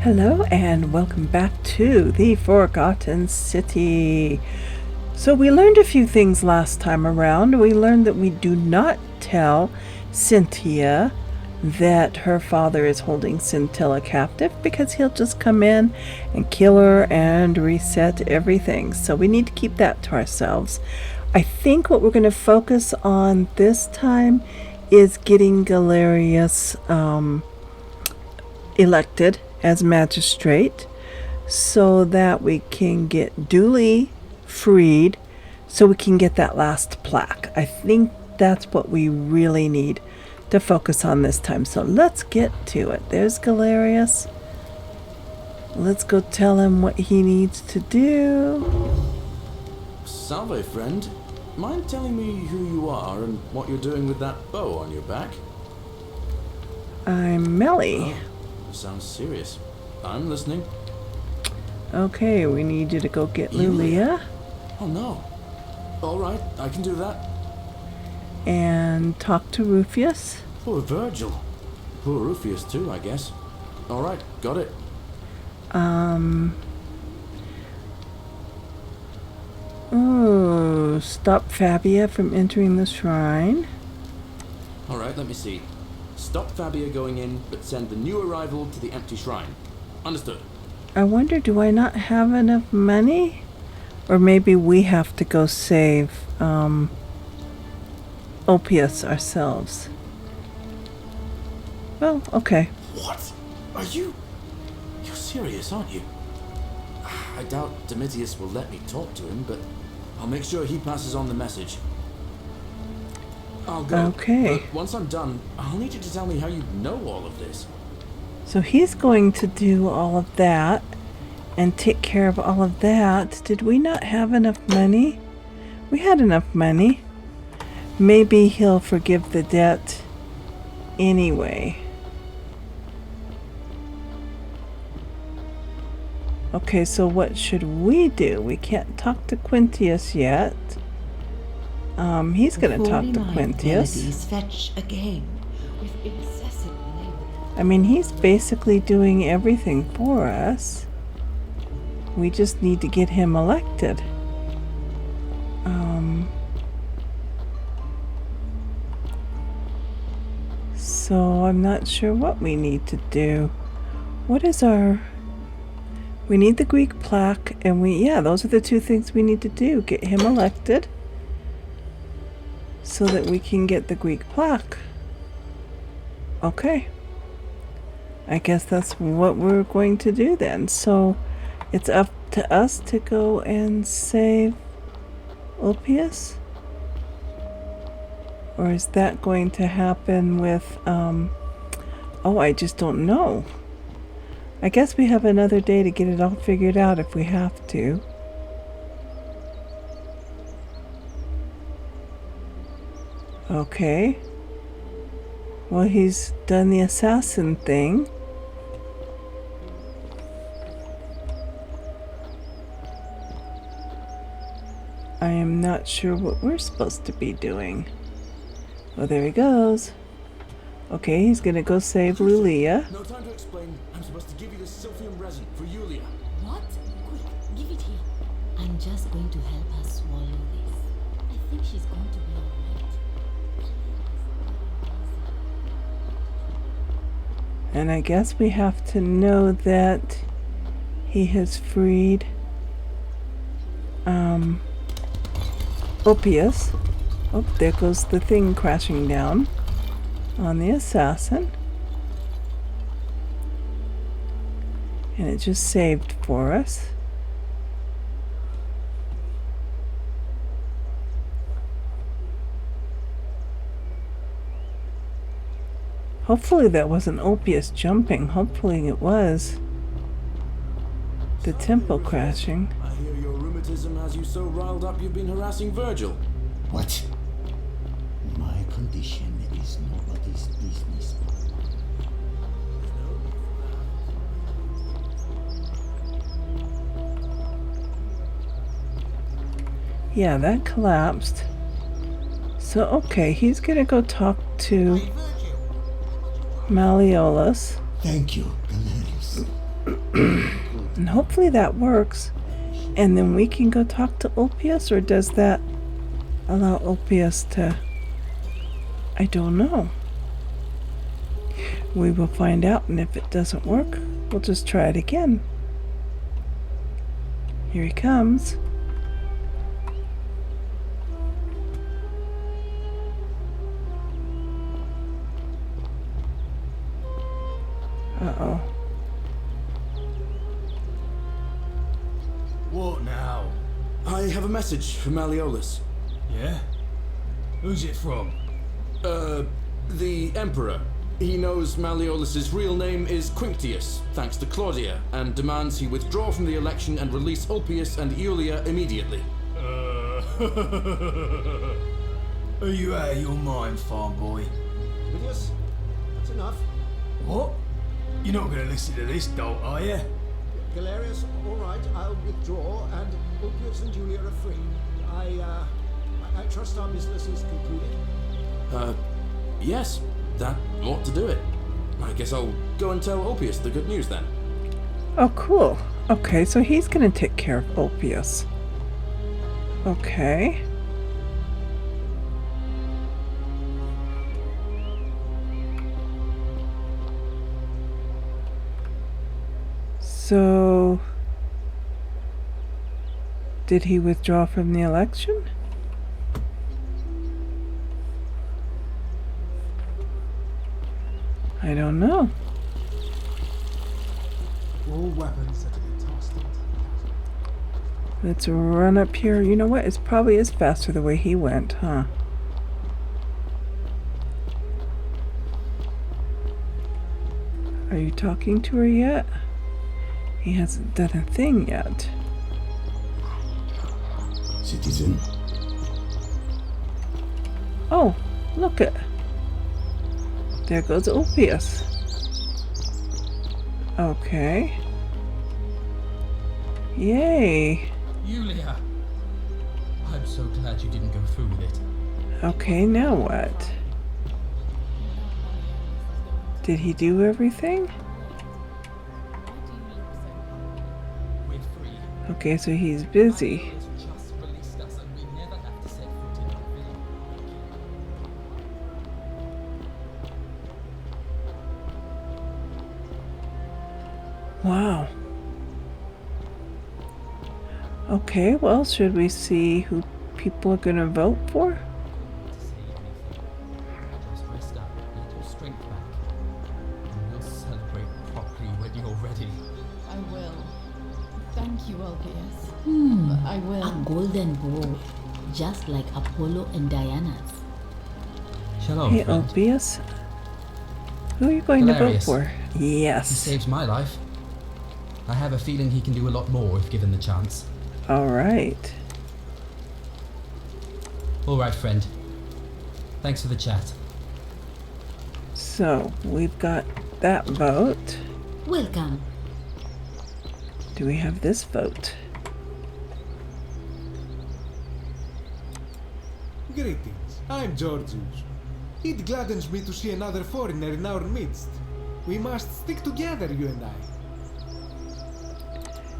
Hello and welcome back to the Forgotten City. So we learned a few things last time around. We learned that we do not tell Cynthia that her father is holding Scintilla captive because he'll just come in and kill her and reset everything. So we need to keep that to ourselves. I think what we're going to focus on this time is getting Galerius elected as magistrate so that we can get duly freed so we can get that last plaque. I think that's what we really need to focus on this time. So let's get to it. There's Galerius. Let's go tell him what he needs to do. Salve, friend. Mind telling me who you are and what you're doing with that bow on your back? I'm Melly. Oh, sounds serious. I'm listening. Okay, we need you to go get Lulia. Oh no. Alright, I can do that. And talk to Rufius. Poor Virgil. Poor Rufius too, I guess. Alright, got it. Oh, stop Fabia from entering the shrine. Alright, let me see. Stop Fabia going in, but send the new arrival to the empty shrine. Understood. I wonder, do I not have enough money? Or maybe we have to go save Opius ourselves. Well, okay. What? Are you... You're serious, aren't you? I doubt Domitius will let me talk to him, but I'll make sure he passes on the message. I'll go. Okay. But once I'm done, I'll need you to tell me how you know all of this. So he's going to do all of that and take care of all of that. Did we not have enough money? We had enough money. Maybe he'll forgive the debt anyway. Okay, so what should we do? We can't talk to Quintius yet. He's going to talk to Quintius. Fetch a game with incessant labor. I mean, he's basically doing everything for us. We just need to get him elected. So I'm not sure what we need to do. What is our... We need the Greek plaque, and yeah, those are the two things we need to do. Get him elected so that we can get the Greek plaque. Okay. I guess that's what we're going to do then. So it's up to us to go and save Opius? Or is that going to happen with, oh, I just don't know. I guess we have another day to get it all figured out if we have to. Okay. Well, he's done the assassin thing. I am not sure what we're supposed to be doing. Oh, there he goes. Okay, he's gonna go save Lulia. No time to explain. I'm supposed to give you the silphium resin for Yulia. What? Quick, give it here. I'm just going to help her swallow this. I think she's going to be alright. And I guess we have to know that he has freed Opius. Oh, there goes the thing crashing down on the assassin. And it just saved for us. Hopefully that wasn't Opius jumping. Hopefully it was the temple crashing. I hear your rheumatism has you so riled up you've been harassing Virgil. What? My condition is nobody's business. Yeah, that collapsed. So, okay, he's gonna go talk to Malleolus. Thank you, Galerius. And hopefully that works. And then we can go talk to Ulpius, or does that allow Ulpius to... I don't know. We will find out, and if it doesn't work, we'll just try it again. Here he comes. Uh-oh. What now? I have a message from Malleolus. Yeah? Who's it from? The Emperor. He knows Malleolus's real name is Quinctius, thanks to Claudia, and demands he withdraw from the election and release Ulpius and Iulia immediately. Are you out of your mind, farm boy? Yes, that's enough. What? You're not gonna listen to this dolt, are you? Galerius, all right, I'll withdraw, and Ulpius and Julia are free. I trust our business is concluded. Yes, that ought to do it. I guess I'll go and tell Ulpius the good news then. Oh, cool. Okay, so he's gonna take care of Ulpius. Okay. So... did he withdraw from the election? I don't know. All weapons are to be tossed into the Let's run up here. You know what? It probably is faster the way he went, huh? Are you talking to her yet? He hasn't done a thing yet. Citizen, Oh, look it. There goes Ulpius. Okay. Yay. Iulia! I'm so glad you didn't go through with it. Okay, now what? Did he do everything? We're free. Okay, so he's busy. Malleolus just released us and we never have to set foot in our villa. Wow. Okay, well, should we see who people are gonna vote for? To say anything. Just rest up, get your strength back, and we'll celebrate properly when you're ready. I will. Thank you, Ulpius. I A will. golden bow, just like Apollo and Diana's. Shalom, Hey, friend. Ulpius. Who are you going to vote Galerius. for? He Yes. saved my life. I have a feeling he can do a lot more if given the chance. All right. All right, friend. Thanks for the chat. So, we've got that vote. Welcome. Do we have this vote? Greetings, I'm Georgius. It gladdens me to see another foreigner in our midst. We must stick together, you and I.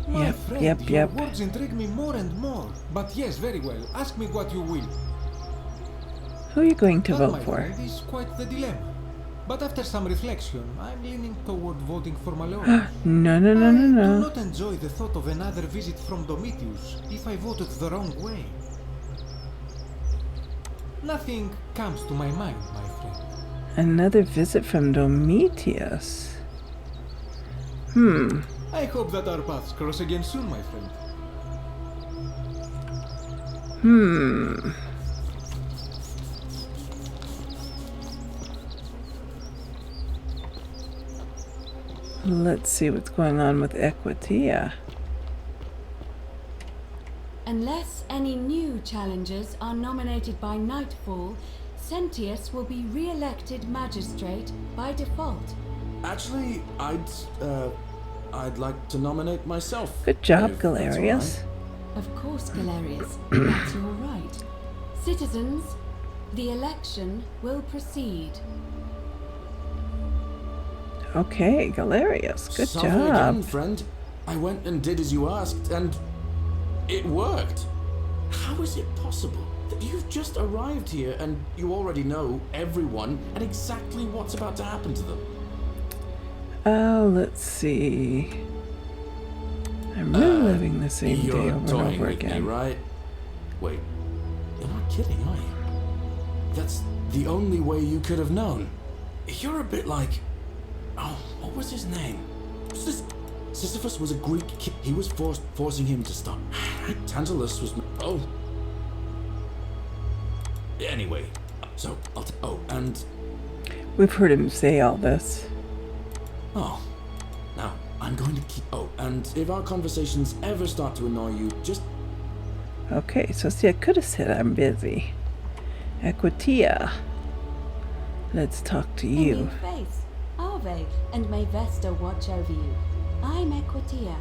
My Yep, friend, yep, your yep. words intrigue me more and more. But yes, very well. Ask me what you will. Who are you going to That, vote my for? friend, is quite the dilemma. But after some reflection, I'm leaning toward voting for Malleolus. No, no, no, no, I do no. not enjoy the thought of another visit from Domitius if I voted the wrong way. Nothing comes to my mind, my friend. Another visit from Domitius. I hope that our paths cross again soon, my friend. Let's see what's going on with Equitia. Unless any new challengers are nominated by nightfall, Sentius will be re-elected magistrate by default. Actually, I'd like to nominate myself. Good job, if that's all Galerius. right. Of course, Galerius, that's your right. Citizens, the election will proceed. Okay, Galerius, good Sorry job. again, friend. I went and did as you asked, and it worked. How is it possible that you've just arrived here and you already know everyone and exactly what's about to happen to them? Let's see. I'm reliving the same day You're over and toying over with me, again. right? Wait, you're not kidding, are you? That's the only way you could have known. You're a bit like... Oh, what was his name? Sisyphus was a Greek kid. He was forcing him to stop. Tantalus was... Oh. Anyway, so... and... We've heard him say all this. Oh. Now, I'm going to keep... Oh, and if our conversations ever start to annoy you, just... Okay, so see, I could have said I'm busy. Equitia. Let's talk to you. New face, Ave, and may Vesta watch over you. I'm Equitia.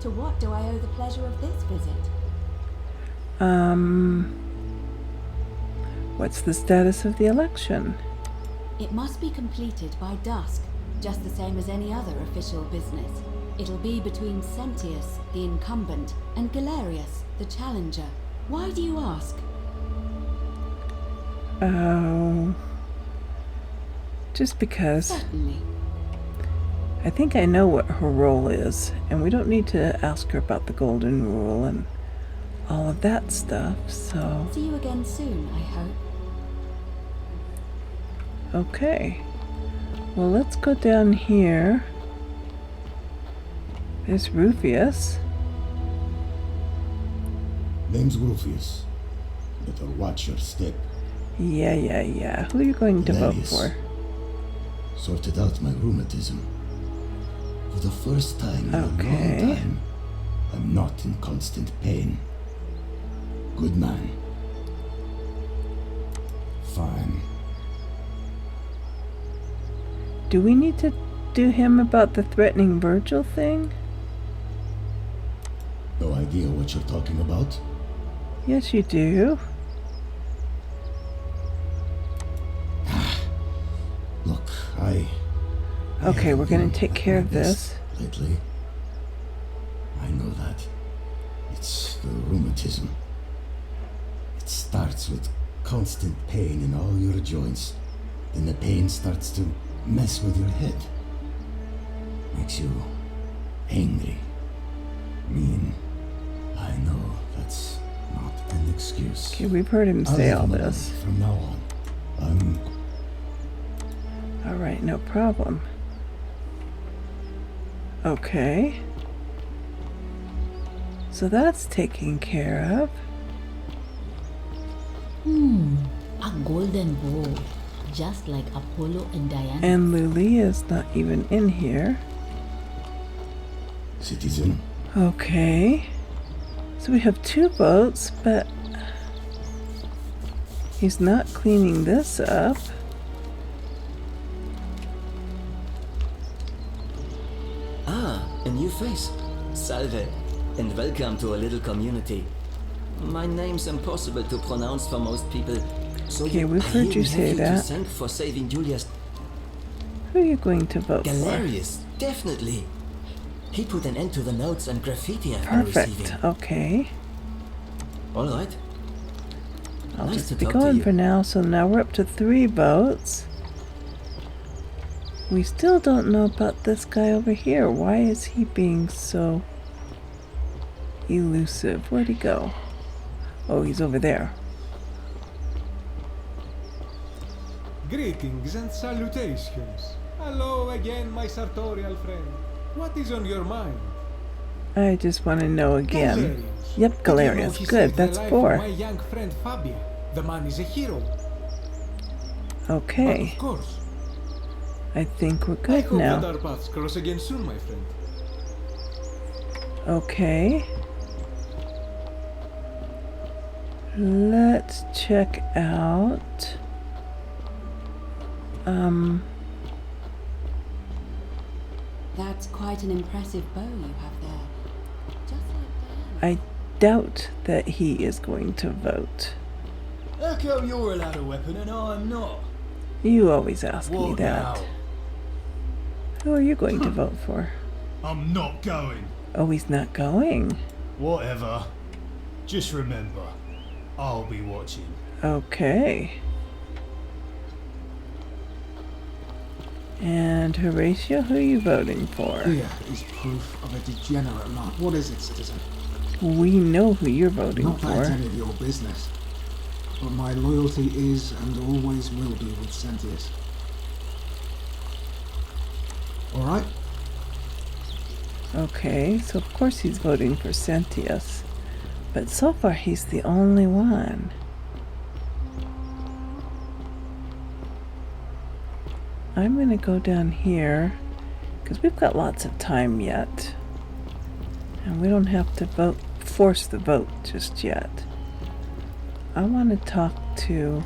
To what do I owe the pleasure of this visit? What's the status of the election? It must be completed by dusk, just the same as any other official business. It'll be between Sentius, the incumbent, and Galerius, the challenger. Why do you ask? Oh, just because. Certainly. I think I know what her role is, and we don't need to ask her about the golden rule and all of that stuff, so... See you again soon, I hope. Okay. Well, let's go down here. There's Rufius. Name's Rufius. Better watch your step. Yeah. Who are you going to vote Galerius. for? Sorted out my rheumatism. For the first time in a long Okay. time, I'm not in constant pain. Good man. Fine. Do we need to do him about the threatening Virgil thing? No idea what you're talking about? Yes, you do. Look, I Okay, we're haven't gonna been take like care of this. lately. I know that. It's the rheumatism. It starts with constant pain in all your joints. Then the pain starts to mess with your head. Makes you angry, mean. I know that's not an excuse. Okay, we've heard him I'll say leave all him alone this. from now on. Alright, no problem. Okay. So that's taken care of. A golden bowl, just like Apollo and Diana. And Lulia's not even in here. Citizen, Okay. So we have 2 boats, but he's not cleaning this up. A new face. Salve, and welcome to a little community. My name's impossible to pronounce for most people, so Okay, I we've heard really you say have that. to thank for saving Julia's. Who are you going to vote Galerius, definitely. He put an end to the notes and graffiti I've for? been Perfect. receiving. Okay. All right. I'll Nice just to be talk to going you. for now. So now we're up to 3 boats. We still don't know about this guy over here. Why is he being so elusive? Where'd he go? Oh, he's over there. Greetings and salutations. Hello again, my sartorial friend. What is on your mind? I just want to know again. Galerius. Yep, Did you know Galerius. he Good, saved that's the life 4. of my young friend Fabia. The man is a hero. But Okay, of course, I think we're I good hope that now. our paths cross again soon, my friend. Okay. Let's check out. That's quite an impressive bow you have there. Just like that. I doubt that he is going to vote. How come you're allowed a weapon and I'm not? You always ask me What that. now? Who are you going to vote for? I'm not going. Oh, he's not going. Whatever. Just remember, I'll be watching. Okay. And Horatio, who are you voting for? Here is proof of a degenerate lot. What is it, citizen? We know who you're voting Not that it's for. any of your business. But my loyalty is and always will be with Sentius. Alright? Okay, so of course he's voting for Sentius. But so far he's the only one. I'm gonna go down here because we've got lots of time yet. And we don't have to force the vote just yet. I want to talk to...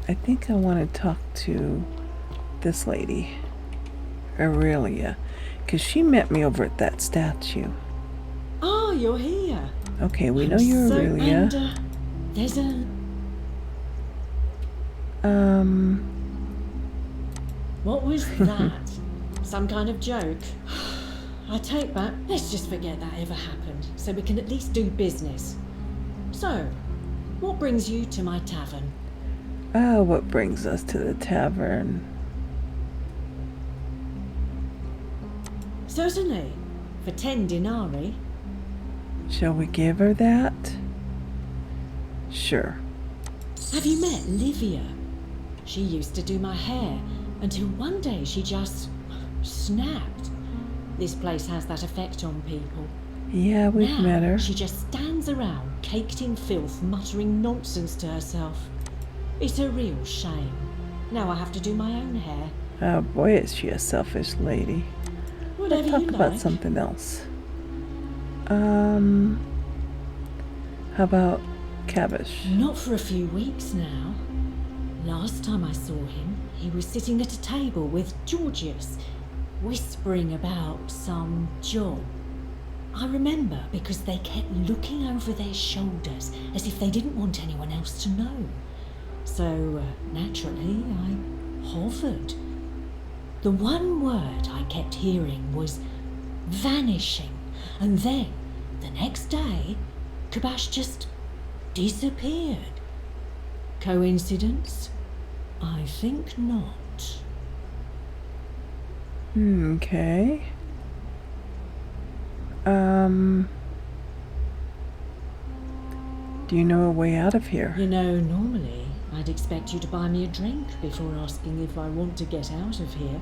I think I want to talk to this lady, Aurelia, because she met me over at that statue. Oh, you're here. Okay, we know you're Aurelia. And, there's a... What was that? Some kind of joke? I take back. Let's just forget that ever happened, so we can at least do business. So, what brings you to my tavern? What brings us to the tavern? Certainly, for 10 denarii. Shall we give her that? Sure. Have you met Livia? She used to do my hair, until one day she just snapped. This place has that effect on people. Yeah, we've Now, met her. She just stands around, caked in filth, muttering nonsense to herself. It's a real shame. Now I have to do my own hair. Oh boy, is she a selfish lady. Whatever Let's talk you about like. something else. How about Cavish? Not for a few weeks now. Last time I saw him, he was sitting at a table with Georgius, whispering about some job. I remember because they kept looking over their shoulders as if they didn't want anyone else to know. So, naturally, I hovered. The one word I kept hearing was vanishing, and then, the next day, Kabash just disappeared. Coincidence? I think not. Okay. Do you know a way out of here? You know, normally, I'd expect you to buy me a drink before asking if I want to get out of here.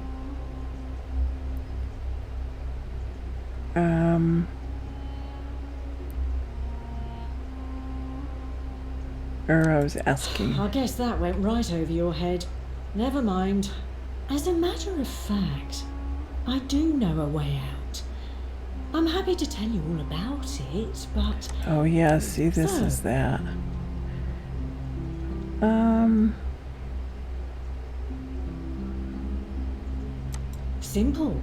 Or I was asking. I guess that went right over your head. Never mind. As a matter of fact, I do know a way out. I'm happy to tell you all about it, but... Oh yeah, see, this So- is that. Simple.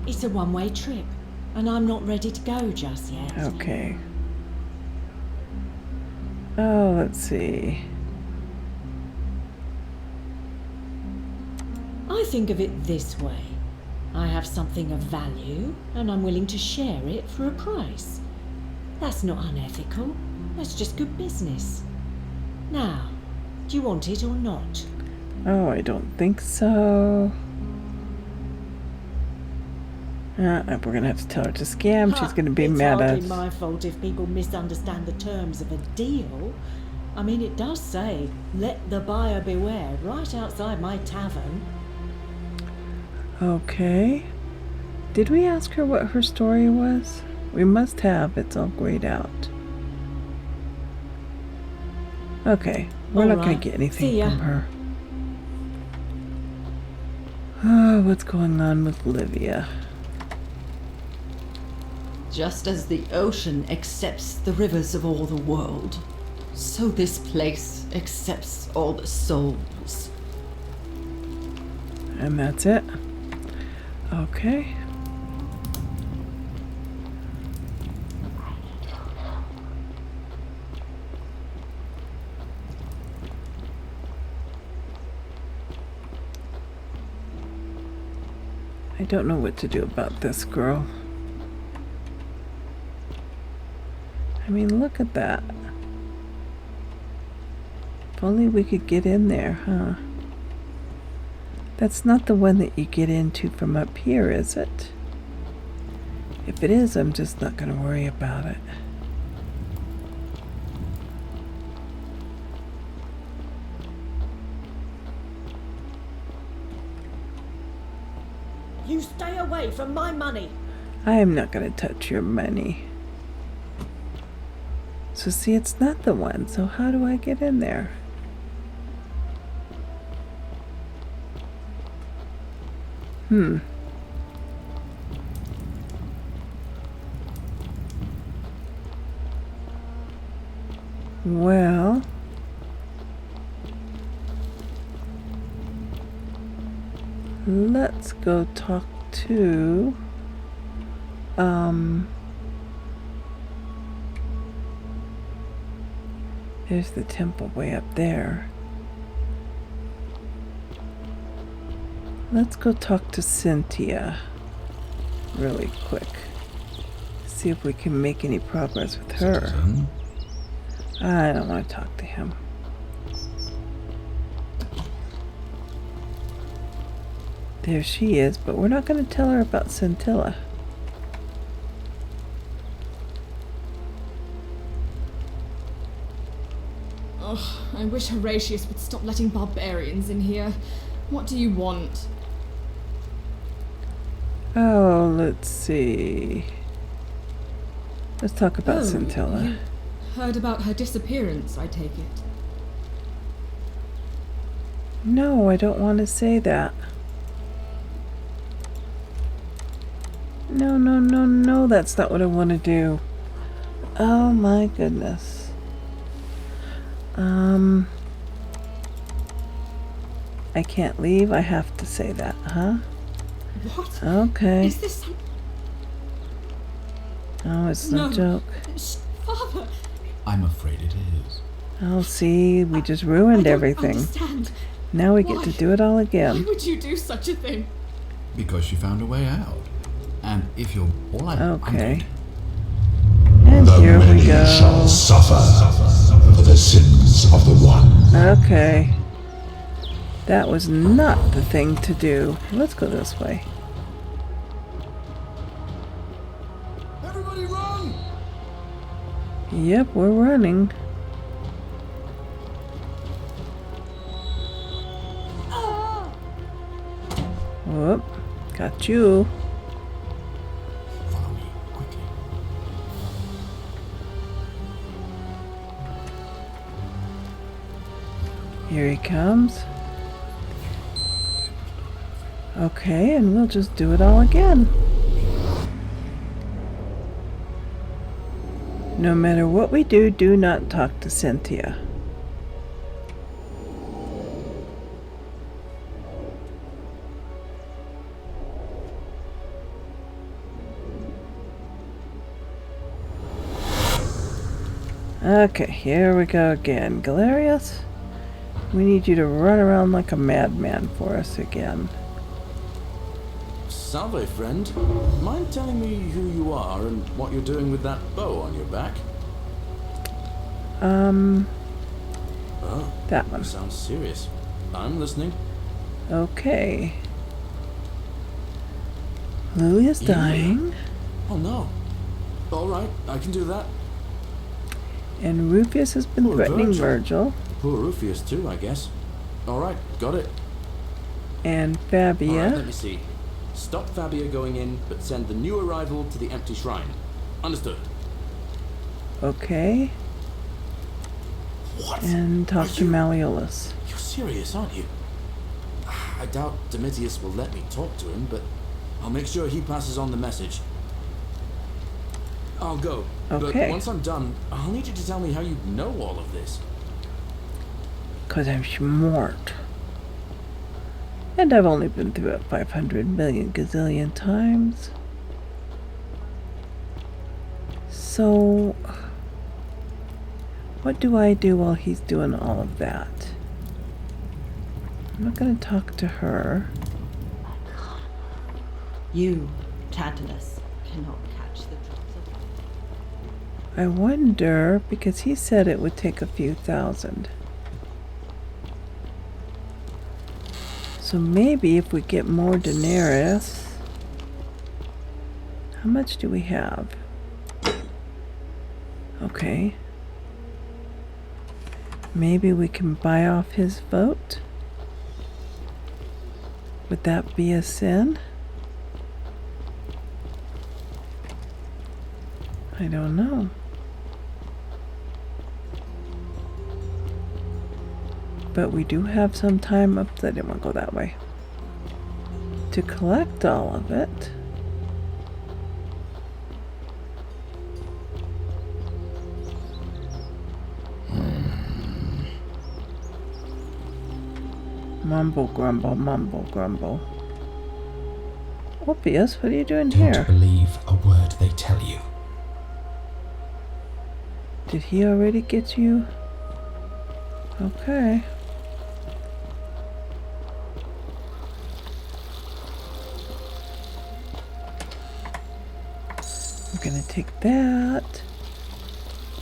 It's a one-way trip, and I'm not ready to go just yet. Okay. Oh, let's see. I think of it this way. I have something of value, and I'm willing to share it for a price. That's not unethical. That's just good business. Now, do you want it or not? Oh, I don't think so. We're gonna have to tell her to scam. She's gonna be it's mad at hardly us. my fault if people misunderstand the terms of a deal. I mean, it does say, let the buyer beware, right outside my tavern. Okay. Did we ask her what her story was? We must have. It's all grayed out. Okay. We're All not gonna right. get anything See ya. from her. Oh, what's going on with Livia? Just as the ocean accepts the rivers of all the world, so this place accepts all the souls. And that's it. Okay. I don't know what to do about this girl. I mean, look at that. If only we could get in there, huh? That's not the one that you get into from up here, is it? If it is, I'm just not going to worry about it. You stay away from my money. I am not going to touch your money. So see, it's not the one. So how do I get in there? Well, let's go talk to there's the temple way up there. Let's go talk to Cynthia really quick. See if we can make any progress with her. I don't want to talk to him. There she is, but we're not going to tell her about Scintilla. Ugh, I wish Horatius would stop letting barbarians in here. What do you want? Oh, let's see. Let's talk about Scintilla. You heard about her disappearance, I take it. No, I don't want to say that. No, that's not what I want to do. Oh my goodness. I can't leave, I have to say that, huh? What? Okay. Is this some... Oh, it's no joke. Father! I'm afraid it is. Oh, see, we just ruined everything. Understand. Now we get to do it all Why again. would you do such a thing? Because she found a way out. And if you're all okay. And here we go. Shall suffer for the sins of the one. Okay. That was not the thing to do. Let's go this way. Everybody run! Yep, we're running. Whoop. Got you. Follow me, quickly. Here he comes. Okay, and we'll just do it all again. No matter what we do, do not talk to Cynthia. Okay, here we go again. Galerius, we need you to run around like a madman for us again. Salve, friend. Mind telling me who you are and what you're doing with that bow on your back? Oh, that one. Sounds serious. I'm listening. Okay. Lily is dying. Oh no. Alright, I can do that. And Rufius has been threatening Virgil. Poor Rufius too, I guess. Alright, got it. And Fabia. Alright, let me see. Stop Fabia going in, but send the new arrival to the empty shrine. Understood. Okay. What? And talk to Malleolus. You're serious, aren't you? I doubt Domitius will let me talk to him, but I'll make sure he passes on the message. I'll go. Okay. But once I'm done, I'll need you to tell me how you know all of this. 'Cause I'm smart. And I've only been through it 500 million gazillion times. So, what do I do while he's doing all of that? I'm not going to talk to her. You, Tantalus, cannot catch the drops of light. I wonder, because he said it would take a few thousand. So maybe if we get more denarius. How much do we have? Okay. Maybe we can buy off his vote? Would that be a sin? I don't know. But we do have some time up. I didn't want to go that way. To collect all of it. Mumble grumble, mumble grumble. Obvious, what are you doing here? Don't believe a word they tell you. Did he already get you? Okay. We're gonna take that.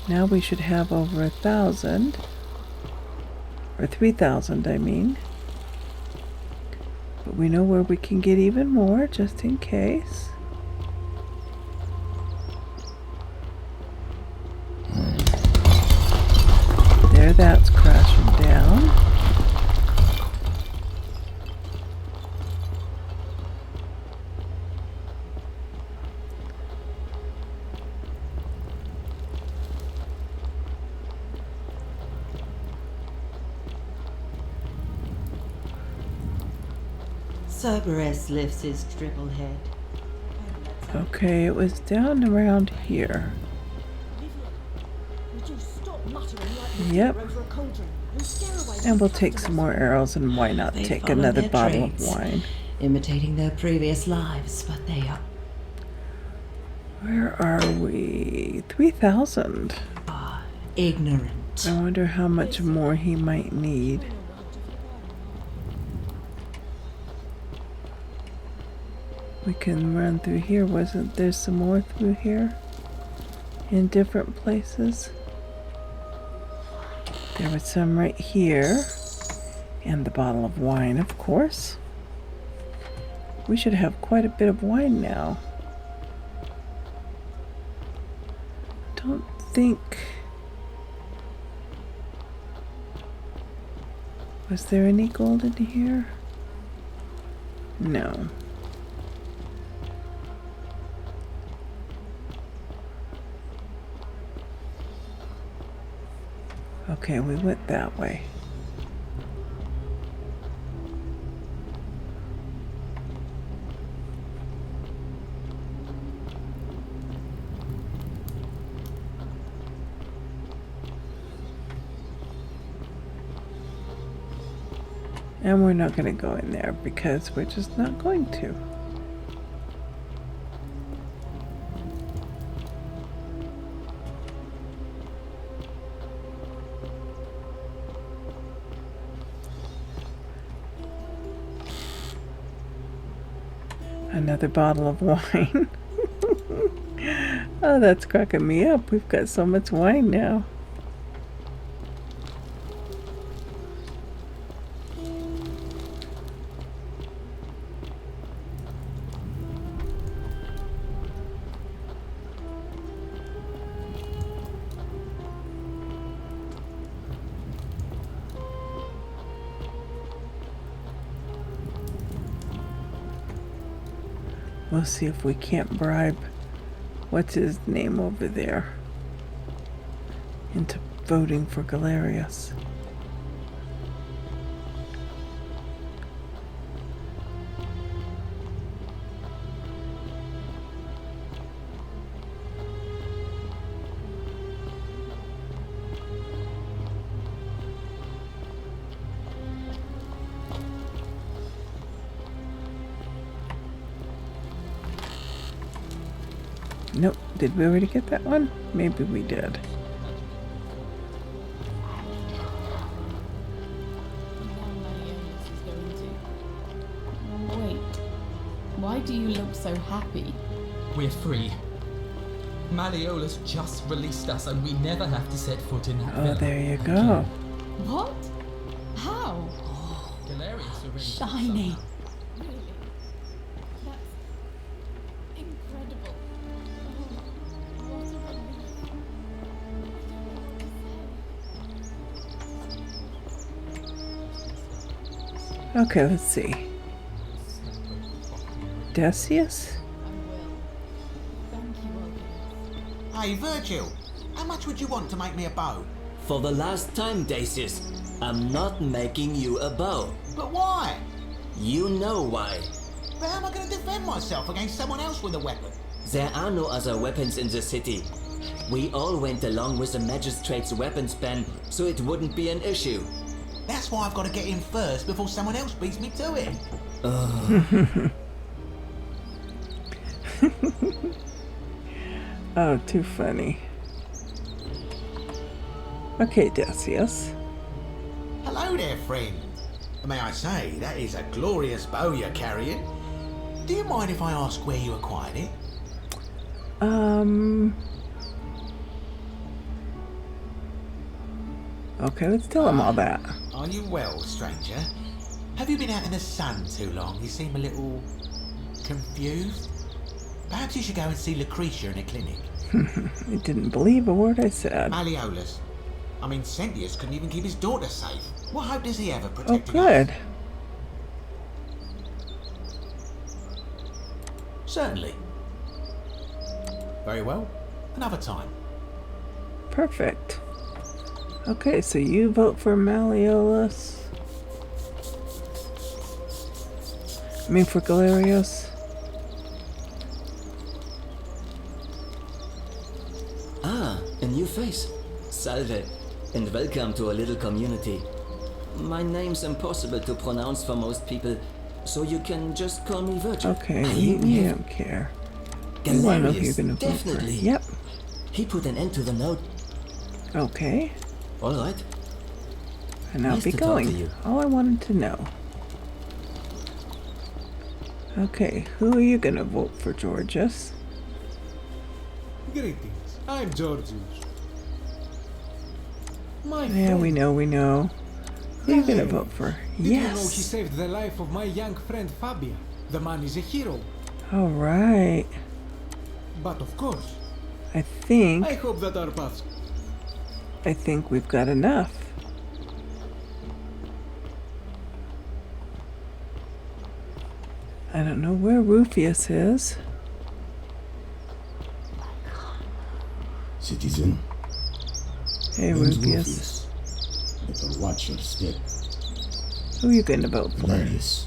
Now we should have over 1,000. Or 3,000, I mean. But we know where we can get even more, just in case. There, that's crashing down. Cerberus lifts his dribble head. Okay, it was down around here. Would you stop muttering like this Yep. over a cauldron and scare away And we'll take some more arrows, and why not They take follow another their bottle traits, of wine? imitating their previous lives, but they are Where are we? 3,000. ignorant. I wonder how much more he might need. We can run through here. Wasn't there some more through here? In different places? There was some right here. And the bottle of wine, of course. We should have quite a bit of wine now. Don't think... Was there any gold in here? No. Okay, we went that way. And we're not going to go in there because we're just not going to. Another bottle of wine. Oh, that's cracking me up. We've got so much wine now. We'll see if we can't bribe, what's his name over there, into voting for Galerius. Nope. Did we already get that one? Maybe we did. Wait. Why do you look so happy? We're free. Malleolus just released us and we never have to set foot in that Oh, villa there you again. go. What? How? Galerius arranged it Shiny. Really? That's incredible. Oh, what a relief. Okay, let's see. Decius? Thank you, Ulpius. Hey, Virgil, how much would you want to make me a bow? For the last time, Decius, I'm not making you a bow. But why? You know why. But how am I going to defend myself against someone else with a weapon? There are no other weapons in the city. We all went along with the magistrate's weapons ban, so it wouldn't be an issue. That's why I've got to get in first before someone else beats me to it. Oh, too funny. Okay, Decius. Hello there, friend. May I say, that is a glorious bow you're carrying. Do you mind if I ask where you acquired it? Okay, let's tell him all that. Are you well, stranger? Have you been out in the sun too long? You seem a little confused. Perhaps you should go and see Lucretia in a clinic. He didn't believe a word I said. Malleolus. I mean, Sentius couldn't even keep his daughter safe. What hope does he have of Oh, protecting good. us? Certainly. Very well. Another time. Perfect. Okay, so you vote for Malleolus. I mean for Galerius. Ah, a new face. Salve, and welcome to a little community. My name's impossible to pronounce for most people, so you can just call me Virgil. Okay, you don't care. You want to know who you're going to vote for. Definitely. Yep. He put an end to the note. Okay. All right. And I'll Nice be to talk to going. you. All I wanted to know. Okay, who are you going to vote for, Georgius? Greetings. I'm Georgius. My Yeah, friend. we know. Who are you going to vote for? Did you know he Yes. saved the life of my young friend Fabia? The man is a hero. All right. But of course, I think hope that our paths. we've got enough. I don't know where Rufius is. Citizen. Hey, name's Rufius. Better watch your step. Who are you going to vote for? Hilarious.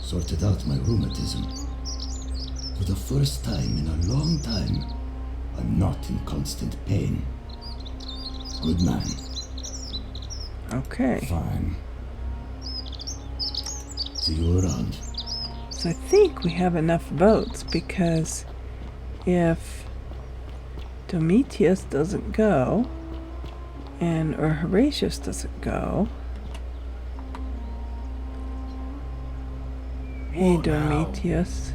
Sorted out my rheumatism. For the first time in a long time, I'm not in constant pain. Good man. Okay. Fine. See you around. So I think we have enough votes because if Domitius doesn't go or Horatius doesn't go. Hey, Domitius.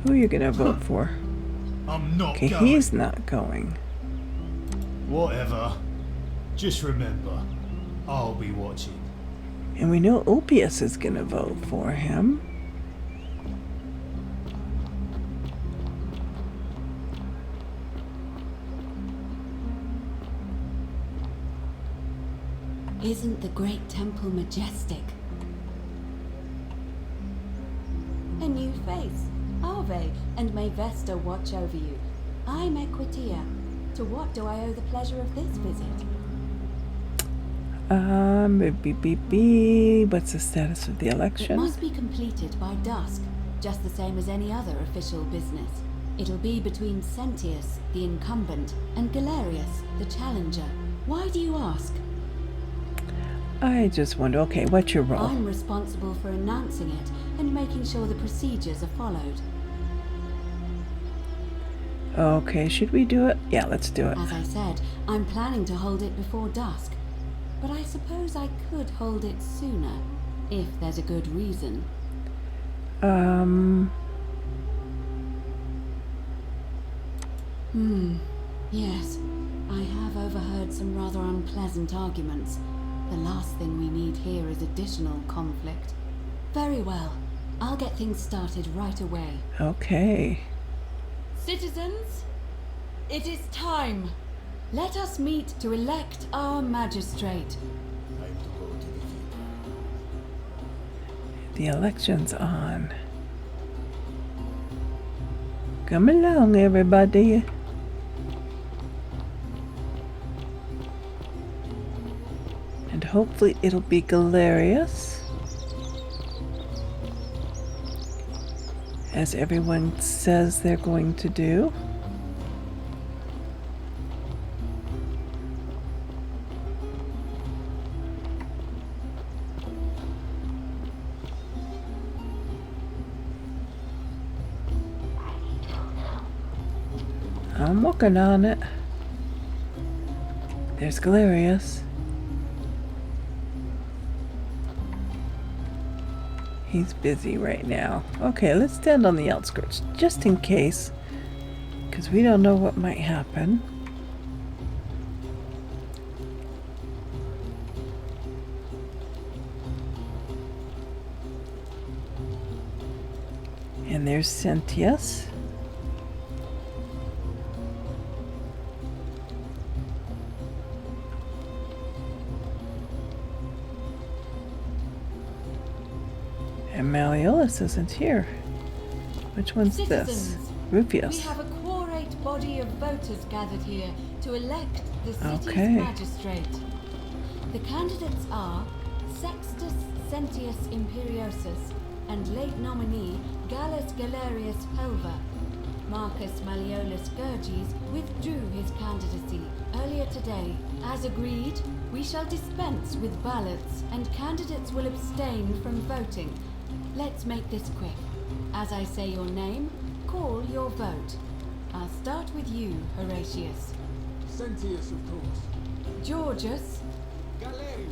Who are you going to vote for? I'm not Okay, going. he's not going. Whatever. Just remember, I'll be watching. And we know Ulpius is going to vote for him. Isn't the great temple majestic? A new face. Ave, and may Vesta watch over you. I'm Equitia. To what do I owe the pleasure of this visit? What's the status of the It election? must be completed by dusk, just the same as any other official business. It'll be between Sentius, the incumbent, and Galerius, the challenger. Why do you ask? I just wonder, okay, what's your role? I'm responsible for announcing it and making sure the procedures are followed. Okay, should we do it? Yeah, let's do it. As I said, I'm planning to hold it before dusk. But I suppose I could hold it sooner, if there's a good reason. Yes. I have overheard some rather unpleasant arguments. The last thing we need here is additional conflict. Very well. I'll get things started right away. Okay. Citizens, it is time. Let us meet to elect our magistrate. The election's on. Come along, everybody. And hopefully it'll be Galerius, as everyone says they're going to do. I'm working on it. There's Galerius. He's busy right now. Okay, let's stand on the outskirts, just in case, because we don't know what might happen. And there's Sentius. And Malleolus isn't here. Which one's this? Rufius. We have a quorate body of voters gathered here to elect the city's Okay. magistrate. The candidates are Sextus Sentius Imperiosus and late nominee Gallus Galerius Helva. Marcus Malleolus Gurges withdrew his candidacy earlier today. As agreed, we shall dispense with ballots and candidates will abstain from voting. Let's make this quick. As I say your name, call your vote. I'll start with you, Horatius. Sentius, of course. Georgius. Galerius.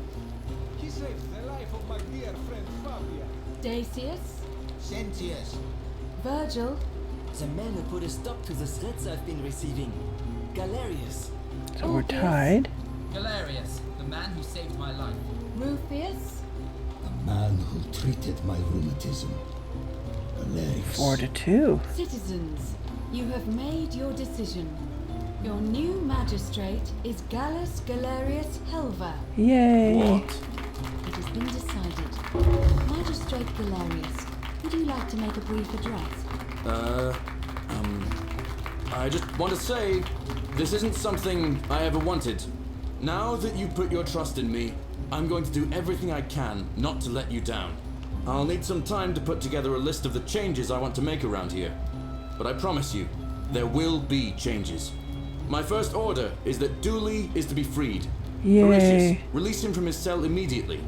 He saved the life of my dear friend Fabia. Dacius. Sentius. Virgil. The man who put a stop to the threats I've been receiving. Galerius. So we're tied. Galerius, the man who saved my life. Rufius. The man who treated my rheumatism. Galerius. 4-2. Citizens, you have made your decision. Your new magistrate is Gallus Galerius Helva. Yay. It has been decided. Magistrate Galerius, would you like to make a brief address? I just want to say, this isn't something I ever wanted. Now that you put your trust in me, I'm going to do everything I can not to let you down. I'll need some time to put together a list of the changes I want to make around here. But I promise you, there will be changes. My first order is that Dooley is to be freed. Yay. Horatius, release him from his cell immediately.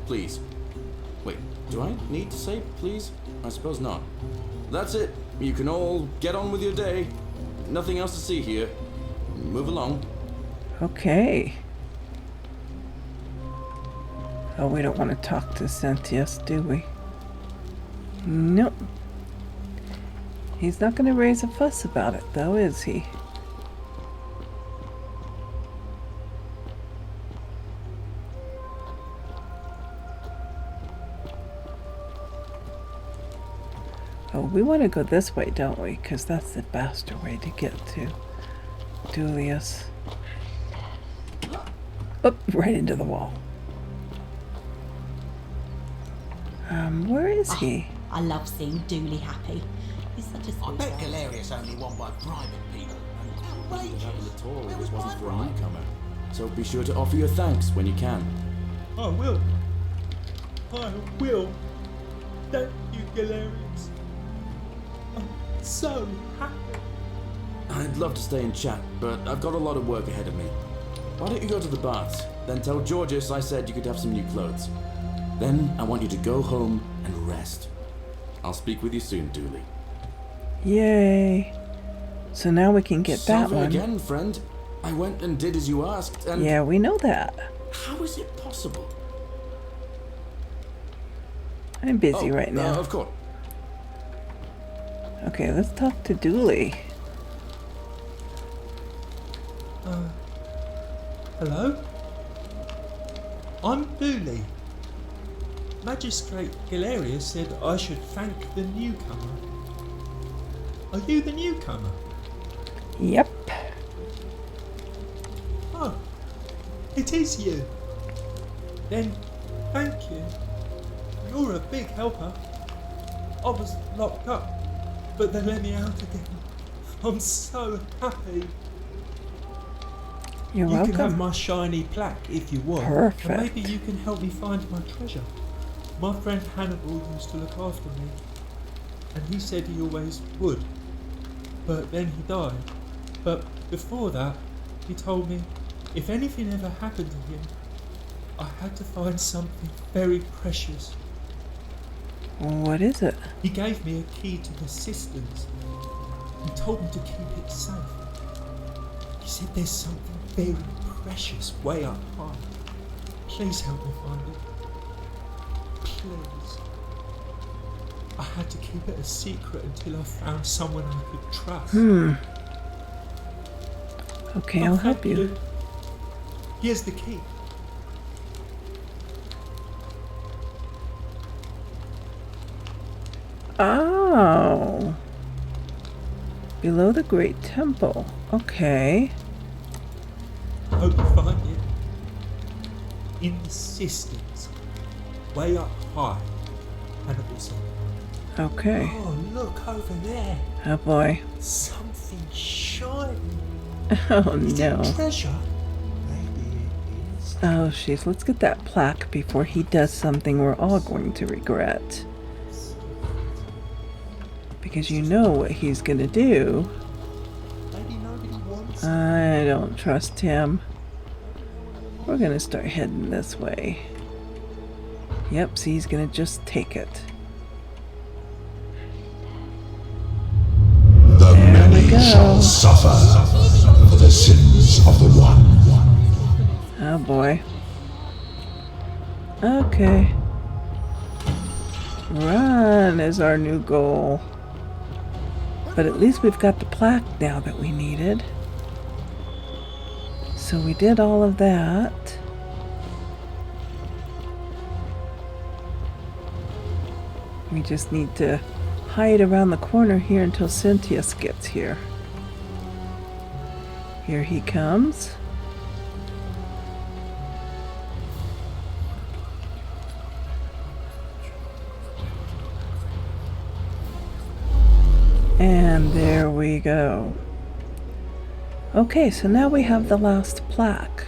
Please. Wait, do I need to say please? I suppose not. That's it. You can all get on with your day. Nothing else to see here. Move along. Okay. Oh, we don't want to talk to Sentius, do we? Nope. He's not going to raise a fuss about it, though, is he? Oh, we want to go this way, don't we? Because that's the faster way to get to Dulius. Oh, right into the wall. Where is he? I love seeing Dooley happy. He's such a I sweet bet guy. Galerius only won by bribing people. Wouldn't have happened at all if Where this was wasn't my for a bribe? newcomer. So be sure to offer your thanks when you can. I will. I will. Thank you, Galerius. I'm so happy. I'd love to stay and chat, but I've got a lot of work ahead of me. Why don't you go to the baths, then tell Georgius I said you could have some new clothes. Then I want you to go home and rest. I'll speak with you soon, Dooley. Yay. So now we can get that Salve one. again, friend. I went and did as you asked, and... Yeah, we know that. How is it possible? I'm busy right now. Of course. Okay, let's talk to Dooley. Hello? I'm Dooley. Magistrate Galerius said I should thank the newcomer. Are you the newcomer? Yep. Oh, it is you. Then, thank you. You're a big helper. I was locked up, but they let me out again. I'm so happy. You're you welcome. can have my shiny plaque if you want. Perfect. And maybe you can help me find my treasure. My friend Hannibal used to look after me, and he said he always would. But then he died. But before that, he told me if anything ever happened to him, I had to find something very precious. What is it? He gave me a key to the cisterns. He told me to keep it safe. He said there's something very precious way up high. Please help me find it. Please. I had to keep it a secret until I found someone I could trust. Okay, I'll help you. Here's the key. Oh. Below the Great Temple. Okay. Hope you find it. In the cisterns. Way up high. Hannibal said. Okay. Oh, look over there. Oh boy. Something shiny. Oh Is no. it treasure? Oh jeez, let's get that plaque before he does something we're all going to regret. Because you know what he's gonna do. I don't trust him. We're gonna start heading this way. Yep, see, he's gonna just take it. The There we many go. shall suffer for the sins of the one. Oh boy. Okay. Run is our new goal. But at least we've got the plaque now that we needed. So we did all of that. We just need to hide around the corner here until Cynthius gets here. Here he comes. And there we go. Okay, so now we have the last plaque.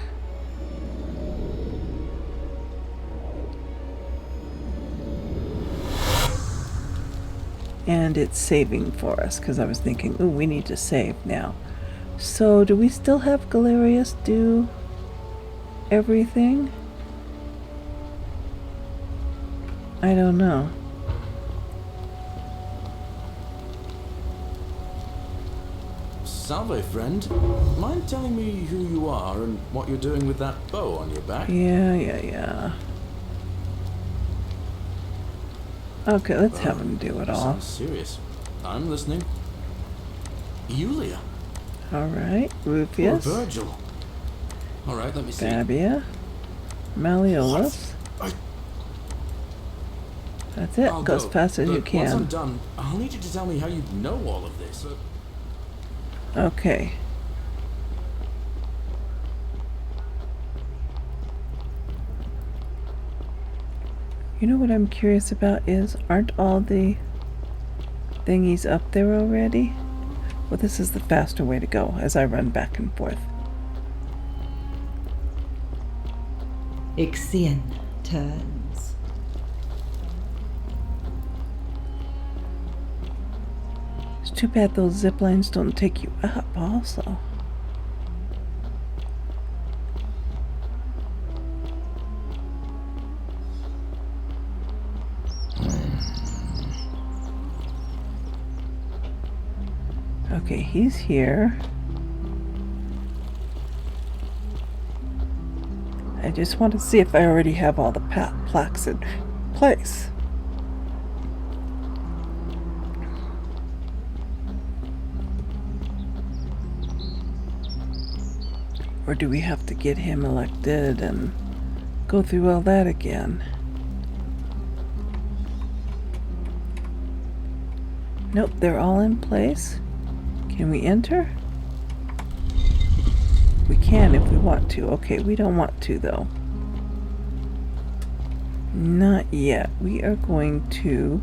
And it's saving for us, because I was thinking, ooh, we need to save now. So, do we still have Galerius do everything? I don't know. Salve, friend. Mind telling me who you are and what you're doing with that bow on your back? Yeah. Okay, let's have him do it all. Sounds serious. I'm listening. Yulia. Alright, Or Rufius, Virgil. Alright, let me see. Babia, Malleolus. That's it, I'll go as fast as you but Once I'm can. done, I'll need you to tell me how you know all of this. Okay. You know what I'm curious about is, aren't all the thingies up there already? Well, this is the faster way to go as I run back and forth. Ixion turns. It's too bad those zip lines don't take you up also. Okay, he's here. I just want to see if I already have all the plaques in place. Or do we have to get him elected and go through all that again? Nope, they're all in place. Can we enter? We can if we want to. Okay, we don't want to though. Not yet. We are going to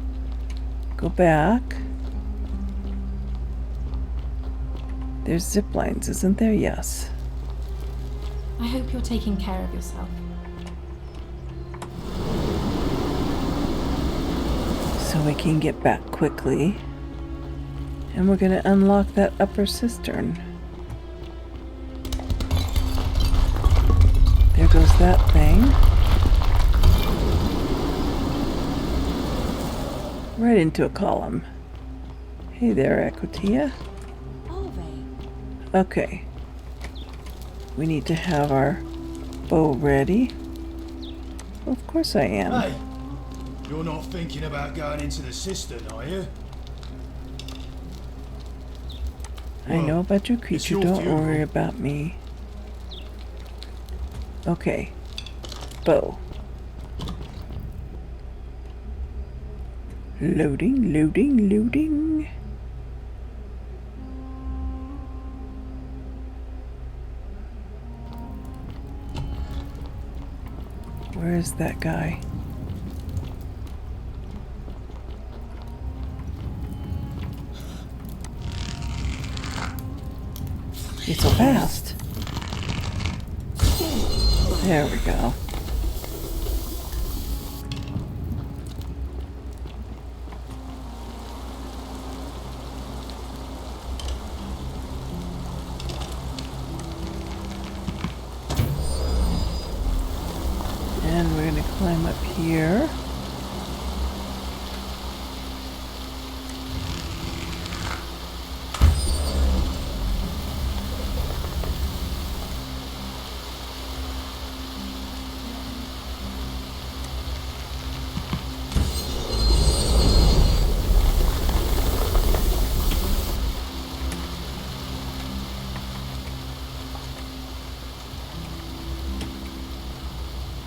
go back. There's zip lines, isn't there? Yes. I hope you're taking care of yourself. So we can get back quickly. And we're going to unlock that upper cistern. There goes that thing. Right into a column. Hey there, Equitia. Okay. We need to have our bow ready. Well, of course I am. Hey, you're not thinking about going into the cistern, are you? I know about your creature, your don't funeral. worry about me. Okay. Bow. Loading, loading, loading. Where is that guy? He's so fast. There we go. And we're going to climb up here.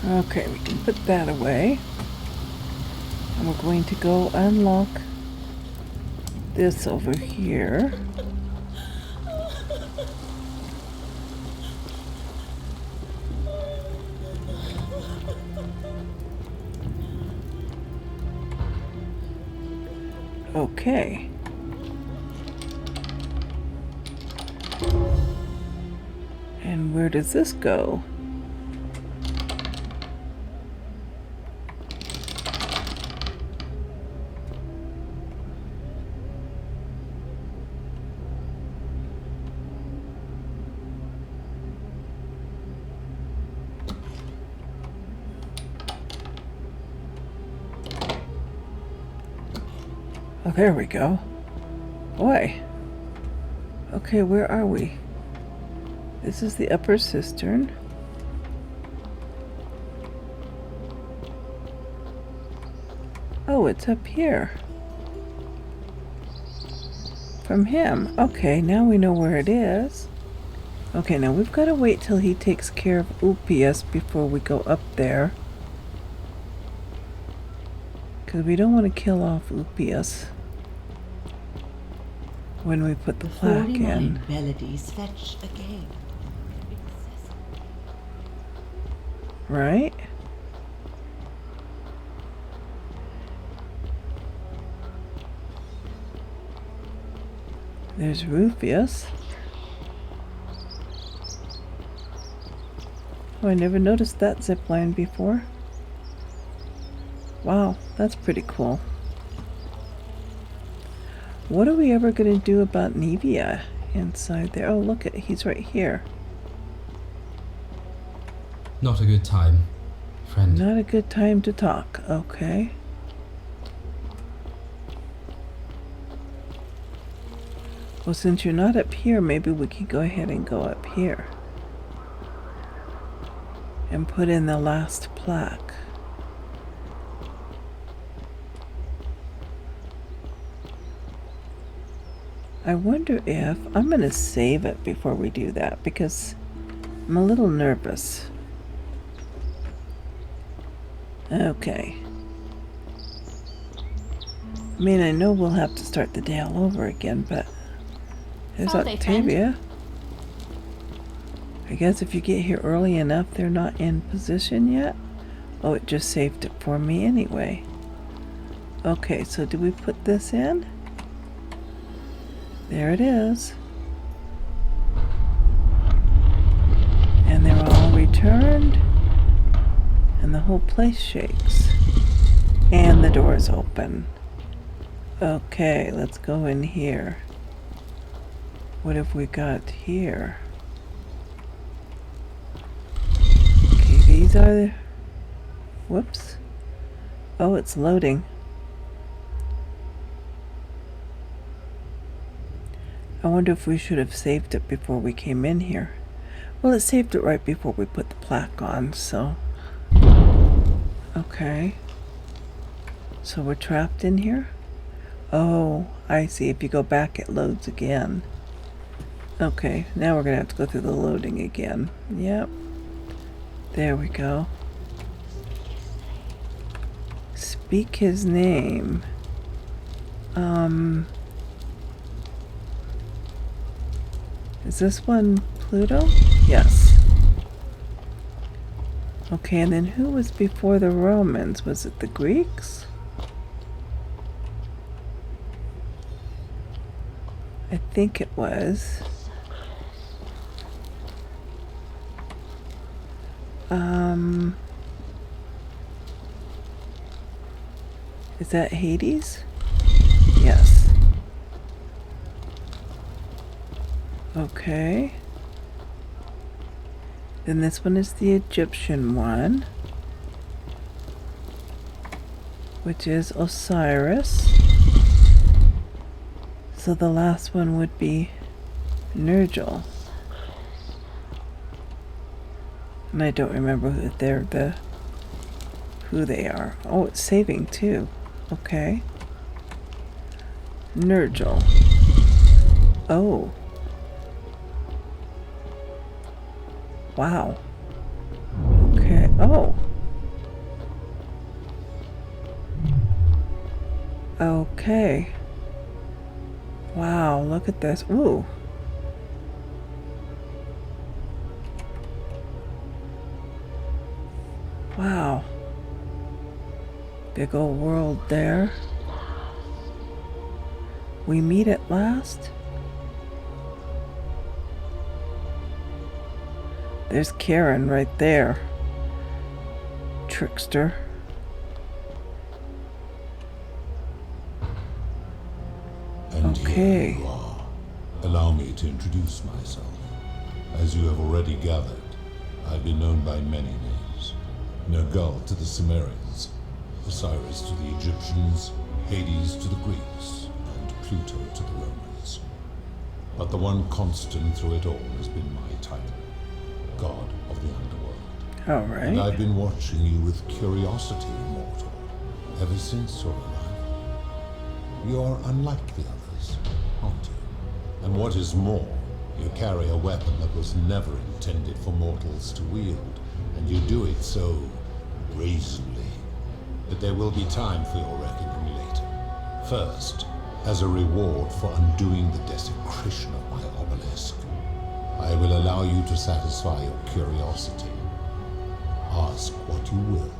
Okay, we can put that away. And we're going to go unlock this over here. Okay. And where does this go? Oh, there we go. Boy. Okay, where are we? This is the upper cistern. Oh, it's up here. From him. Okay, now we know where it is. Okay, now we've got to wait till he takes care of Ulpius before we go up there. Because we don't want to kill off Ulpius when we put the plaque 49 in. melodies fetch again. Right? There's Rufius. Oh, I never noticed that zip line before. Wow, that's pretty cool. What are we ever going to do about Nevia inside there? Oh, look at, he's right here. Not a good time, friend. Not a good time to talk. Okay. Well, since you're not up here, maybe we can go ahead and go up here and put in the last plaque. I wonder if I'm going to save it before we do that, because I'm a little nervous. Okay. I mean, I know we'll have to start the day all over again, but there's Octavia. I guess if you get here early enough, they're not in position yet. Oh, it just saved it for me anyway. Okay, so do we put this in? There it is. And they're all returned. And the whole place shakes. And the door's open. Okay, let's go in here. What have we got here? Okay, these are... Whoops. Oh, it's loading. I wonder if we should have saved it before we came in here. Well, it saved it right before we put the plaque on, so... Okay. So we're trapped in here? Oh, I see. If you go back, it loads again. Okay, now we're going to have to go through the loading again. Yep. There we go. Speak his name. Is this one Pluto? Yes. Okay, and then who was before the Romans? Was it the Greeks? I think it was. Is that Hades? Yes. Okay. Then this one is the Egyptian one, which is Osiris. So the last one would be Nergal. And I don't remember who they are. Oh, it's saving too. Okay. Nergal. Oh. Wow. Okay. Oh. Okay. Wow, look at this. Ooh. Wow. Big old world there. We meet at last. There's Karen right there. Trickster. And okay. Here you are. Allow me to introduce myself. As you have already gathered, I've been known by many names. Nergal to the Sumerians, Osiris to the Egyptians, Hades to the Greeks, and Pluto to the Romans. But the one constant through it all has been my title, God of the Underworld. All right. And I've been watching you with curiosity, mortal, ever since your arrival. You are unlike the others, aren't you? And what is more, you carry a weapon that was never intended for mortals to wield, and you do it so brazenly that there will be time for your reckoning later. First, as a reward for undoing the desecration of my obelisk, I will allow you to satisfy your curiosity. Ask what you will.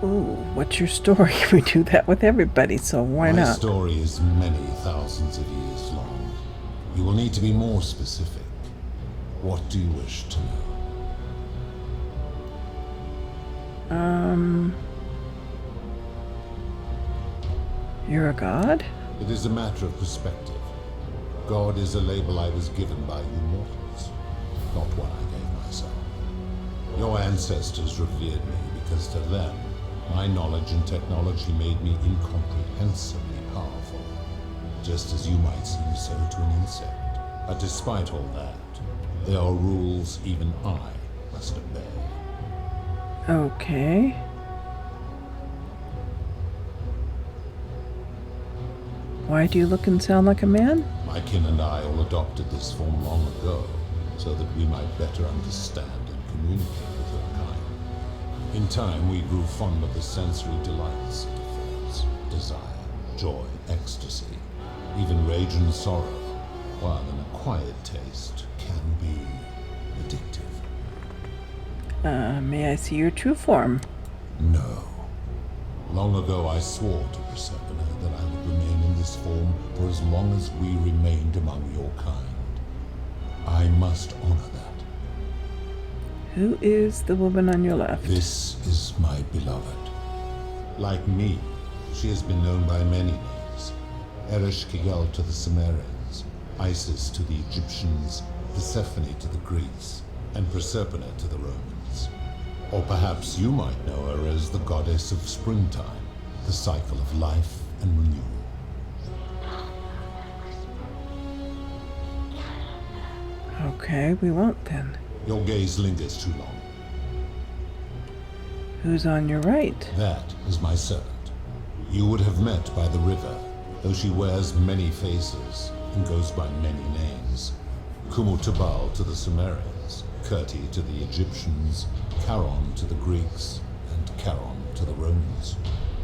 Ooh, what's your story? We do that with everybody, so why not? My story is many thousands of years long. You will need to be more specific. What do you wish to know? You're a god? It is a matter of perspective. God is a label I was given by you mortals, not one I gave myself. Your ancestors revered me because to them, my knowledge and technology made me incomprehensibly powerful, just as you might seem so to an insect. But despite all that, there are rules even I must obey. Okay. Why do you look and sound like a man? My kin and I all adopted this form long ago, so that we might better understand and communicate with your kind. In time, we grew fond of the sensory delights it affords: desire, joy, ecstasy, even rage and sorrow, while an acquired taste can be addictive. May I see your true form? No. Long ago I swore to Persephone that I would remain in this form for as long as we remained among your kind. I must honor that. Who is the woman on your left? This is my beloved. Like me, she has been known by many names. Ereshkigal to the Sumerians, Isis to the Egyptians, Persephone to the Greeks, and Proserpina to the Romans. Or perhaps you might know her as the goddess of springtime, the cycle of life and renewal. Okay, we won't then. Your gaze lingers too long. Who's on your right? That is my servant. You would have met by the river, though she wears many faces and goes by many names. Kumutabal to the Sumerians, Kirti to the Egyptians, Charon to the Greeks, and Charon to the Romans.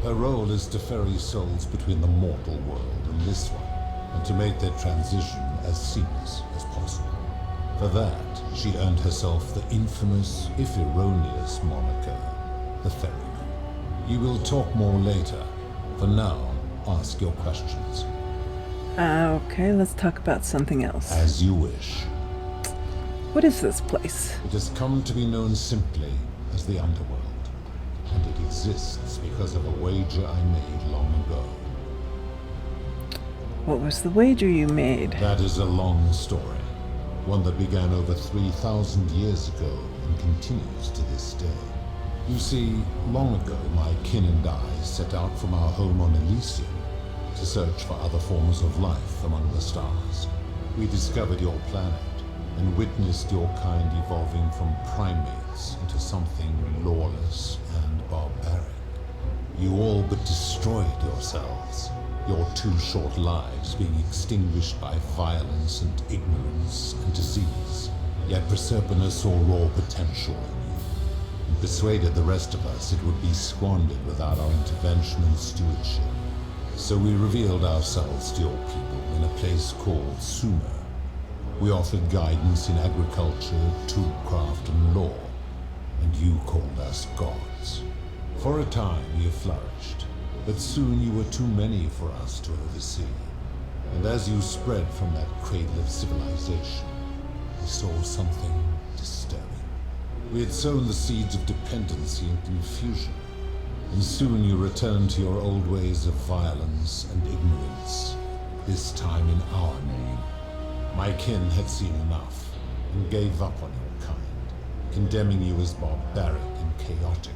Her role is to ferry souls between the mortal world and this one, and to make their transition as seamless as possible. For that, she earned herself the infamous, if erroneous, moniker, the Ferryman. You will talk more later. For now, ask your questions. Okay, let's talk about something else. As you wish. What is this place? It has come to be known simply as the Underworld, and it exists because of a wager I made long ago. What was the wager you made? That is a long story, one that began over 3,000 years ago and continues to this day. You see, long ago my kin and I set out from our home on Elysium to search for other forms of life among the stars. We discovered your planet and witnessed your kind evolving from primates into something lawless and barbaric. You all but destroyed yourselves, your 2 short lives being extinguished by violence and ignorance and disease. Yet Proserpina saw raw potential in you, and persuaded the rest of us it would be squandered without our intervention and stewardship. So we revealed ourselves to your people in a place called Sumer. We offered guidance in agriculture, toolcraft, and law, and you called us gods. For a time you flourished, but soon you were too many for us to oversee. And as you spread from that cradle of civilization, we saw something disturbing. We had sown the seeds of dependency and confusion, and soon you returned to your old ways of violence and ignorance, this time in our name. My kin had seen enough, and gave up on your kind, condemning you as barbaric and chaotic,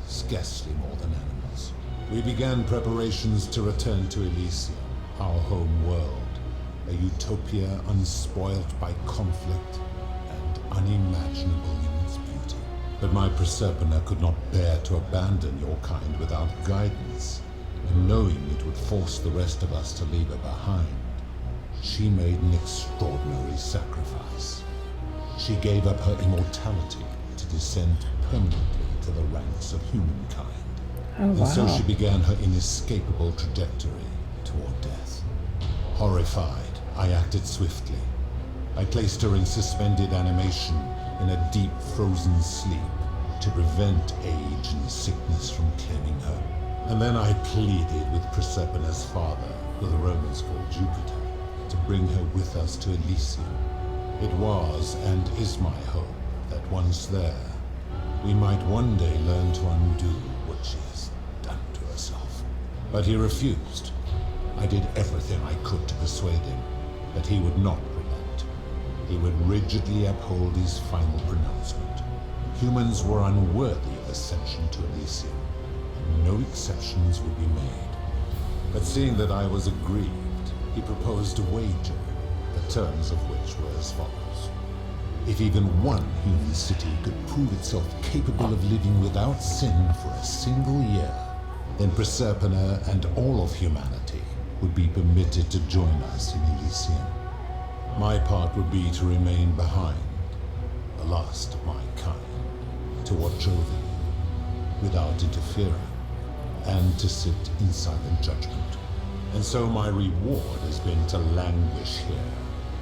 scarcely more than animals. We began preparations to return to Elysium, our home world, a utopia unspoilt by conflict and unimaginable in its beauty. But my Proserpina could not bear to abandon your kind without guidance, and knowing it would force the rest of us to leave her behind, she made an extraordinary sacrifice. She gave up her immortality to descend permanently to the ranks of humankind. Oh, wow. And so she began her inescapable trajectory toward death. Horrified, I acted swiftly. I placed her in suspended animation in a deep frozen sleep to prevent age and sickness from claiming her. And then I pleaded with Proserpina's father, who the Romans called Jupiter, to bring her with us to Elysium. It was and is my hope that once there, we might one day learn to undo what she has done to herself. But he refused. I did everything I could to persuade him that he would not relent. He would rigidly uphold his final pronouncement. Humans were unworthy of ascension to Elysium, and no exceptions would be made. But seeing that I was aggrieved, he proposed a wager, the terms of which were as follows. If even one human city could prove itself capable of living without sin for a single year, then Proserpina and all of humanity would be permitted to join us in Elysium. My part would be to remain behind the last of my kind, to watch over you without interfering, and to sit in silent judgment. And so my reward has been to languish here,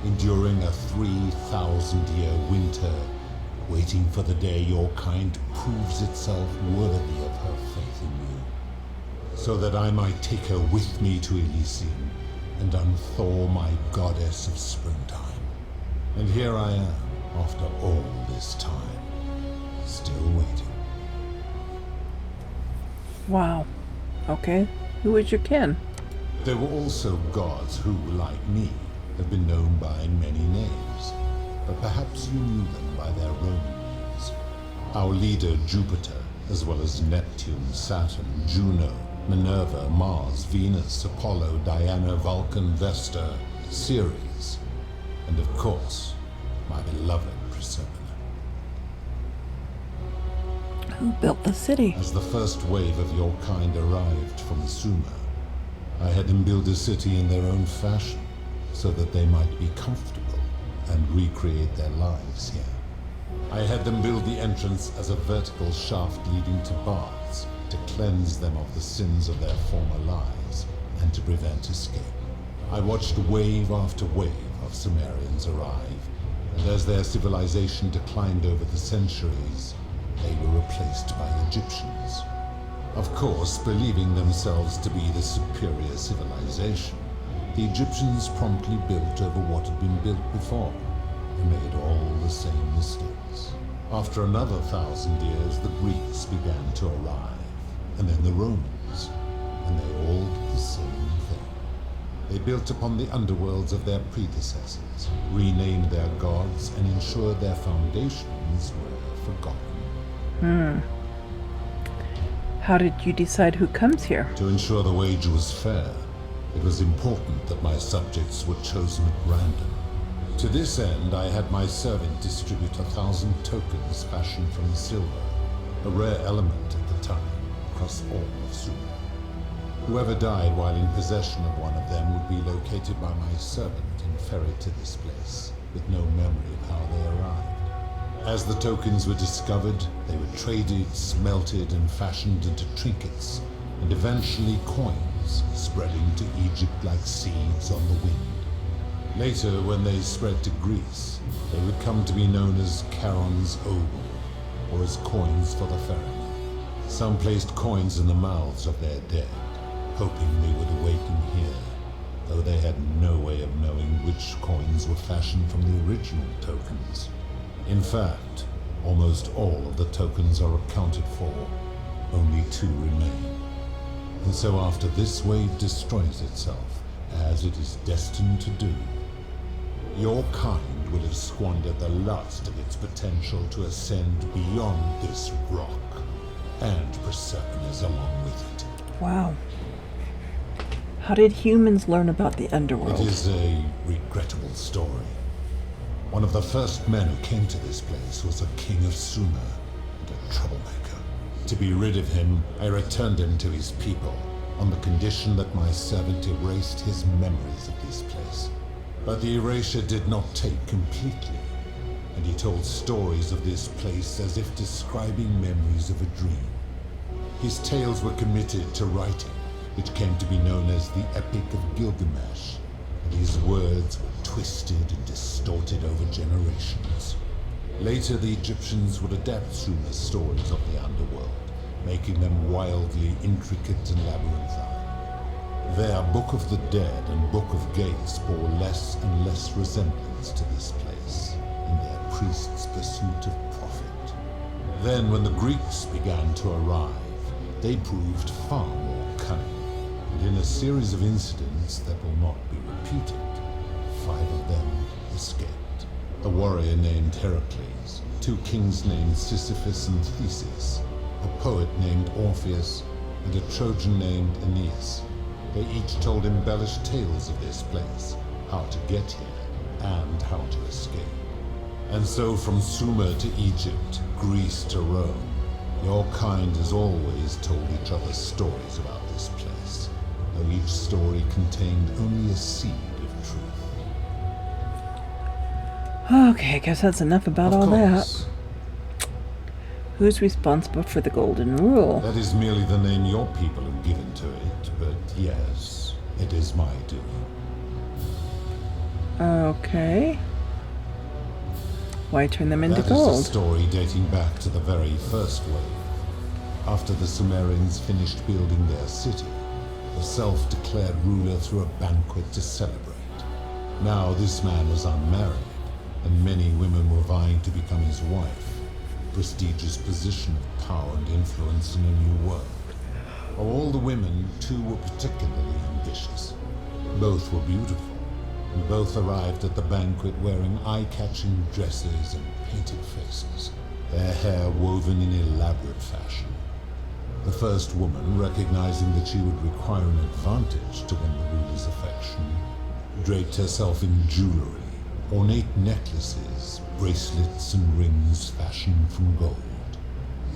enduring a 3,000-year winter, waiting for the day your kind proves itself worthy of her faith in you, so that I might take her with me to Elysium and unthaw my goddess of springtime. And here I am, after all this time, still waiting. Wow. Okay. Who is your kin? There were also gods who, like me, have been known by many names, but perhaps you knew them by their Roman names. Our leader Jupiter, as well as Neptune, Saturn, Juno, Minerva, Mars, Venus, Apollo, Diana, Vulcan, Vesta, Ceres, and of course, my beloved Persephone. Who built the city? As the first wave of your kind arrived from Sumer, I had them build a city in their own fashion, so that they might be comfortable and recreate their lives here. I had them build the entrance as a vertical shaft leading to baths, to cleanse them of the sins of their former lives, and to prevent escape. I watched wave after wave of Sumerians arrive, and as their civilization declined over the centuries, they were replaced by Egyptians. Of course, believing themselves to be the superior civilization, the Egyptians promptly built over what had been built before, and made all the same mistakes. After another 1,000 years, the Greeks began to arrive, and then the Romans, and they all did the same thing. They built upon the underworlds of their predecessors, renamed their gods, and ensured their foundations were forgotten. How did you decide who comes here? To ensure the wage was fair, it was important that my subjects were chosen at random. To this end, I had my servant distribute 1,000 tokens fashioned from silver, a rare element at the time, across all of Sumer. Whoever died while in possession of one of them would be located by my servant and ferried to this place, with no memory of how they arrived. As the tokens were discovered, they were traded, smelted, and fashioned into trinkets, and eventually coins, spreading to Egypt like seeds on the wind. Later, when they spread to Greece, they would come to be known as Charon's Ogle, or as coins for the ferryman. Some placed coins in the mouths of their dead, hoping they would awaken here, though they had no way of knowing which coins were fashioned from the original tokens. In fact, almost all of the tokens are accounted for, only 2 remain. And so after this wave destroys itself, as it is destined to do, your kind will have squandered the last of its potential to ascend beyond this rock, and Persephone's along with it. Wow. How did humans learn about the underworld? It is a regrettable story. One of the first men who came to this place was a king of Sumer, and a troublemaker. To be rid of him, I returned him to his people, on the condition that my servant erased his memories of this place. But the erasure did not take completely, and he told stories of this place as if describing memories of a dream. His tales were committed to writing, which came to be known as the Epic of Gilgamesh, and his words were twisted and distorted over generations. Later, the Egyptians would adapt Sumer's stories of the underworld, making them wildly intricate and labyrinthine. Their Book of the Dead and Book of Gates bore less and less resemblance to this place in their priests' pursuit of profit. Then, when the Greeks began to arrive, they proved far more cunning, and in a series of incidents that will not be repeated, 5 of them escaped. A warrior named Heracles, 2 kings named Sisyphus and Theseus, a poet named Orpheus, and a Trojan named Aeneas. They each told embellished tales of this place, how to get here, and how to escape. And so from Sumer to Egypt, Greece to Rome, your kind has always told each other stories about this place, though each story contained only a seed of truth. Okay, I guess that's enough about Of all course. that. Who's responsible for the Golden Rule? That is merely the name your people have given to it, but yes, it is my doing. Okay. Why turn them into That gold? is a story dating back to the very first wave. After the Sumerians finished building their city, the self-declared ruler threw a banquet to celebrate. Now this man was unmarried, and many women were vying to become his wife, a prestigious position of power and influence in a new world. Of all the women, two were particularly ambitious. Both were beautiful, and both arrived at the banquet wearing eye-catching dresses and painted faces, their hair woven in elaborate fashion. The first woman, recognizing that she would require an advantage to win the ruler's affection, draped herself in jewelry, ornate necklaces, bracelets, and rings fashioned from gold.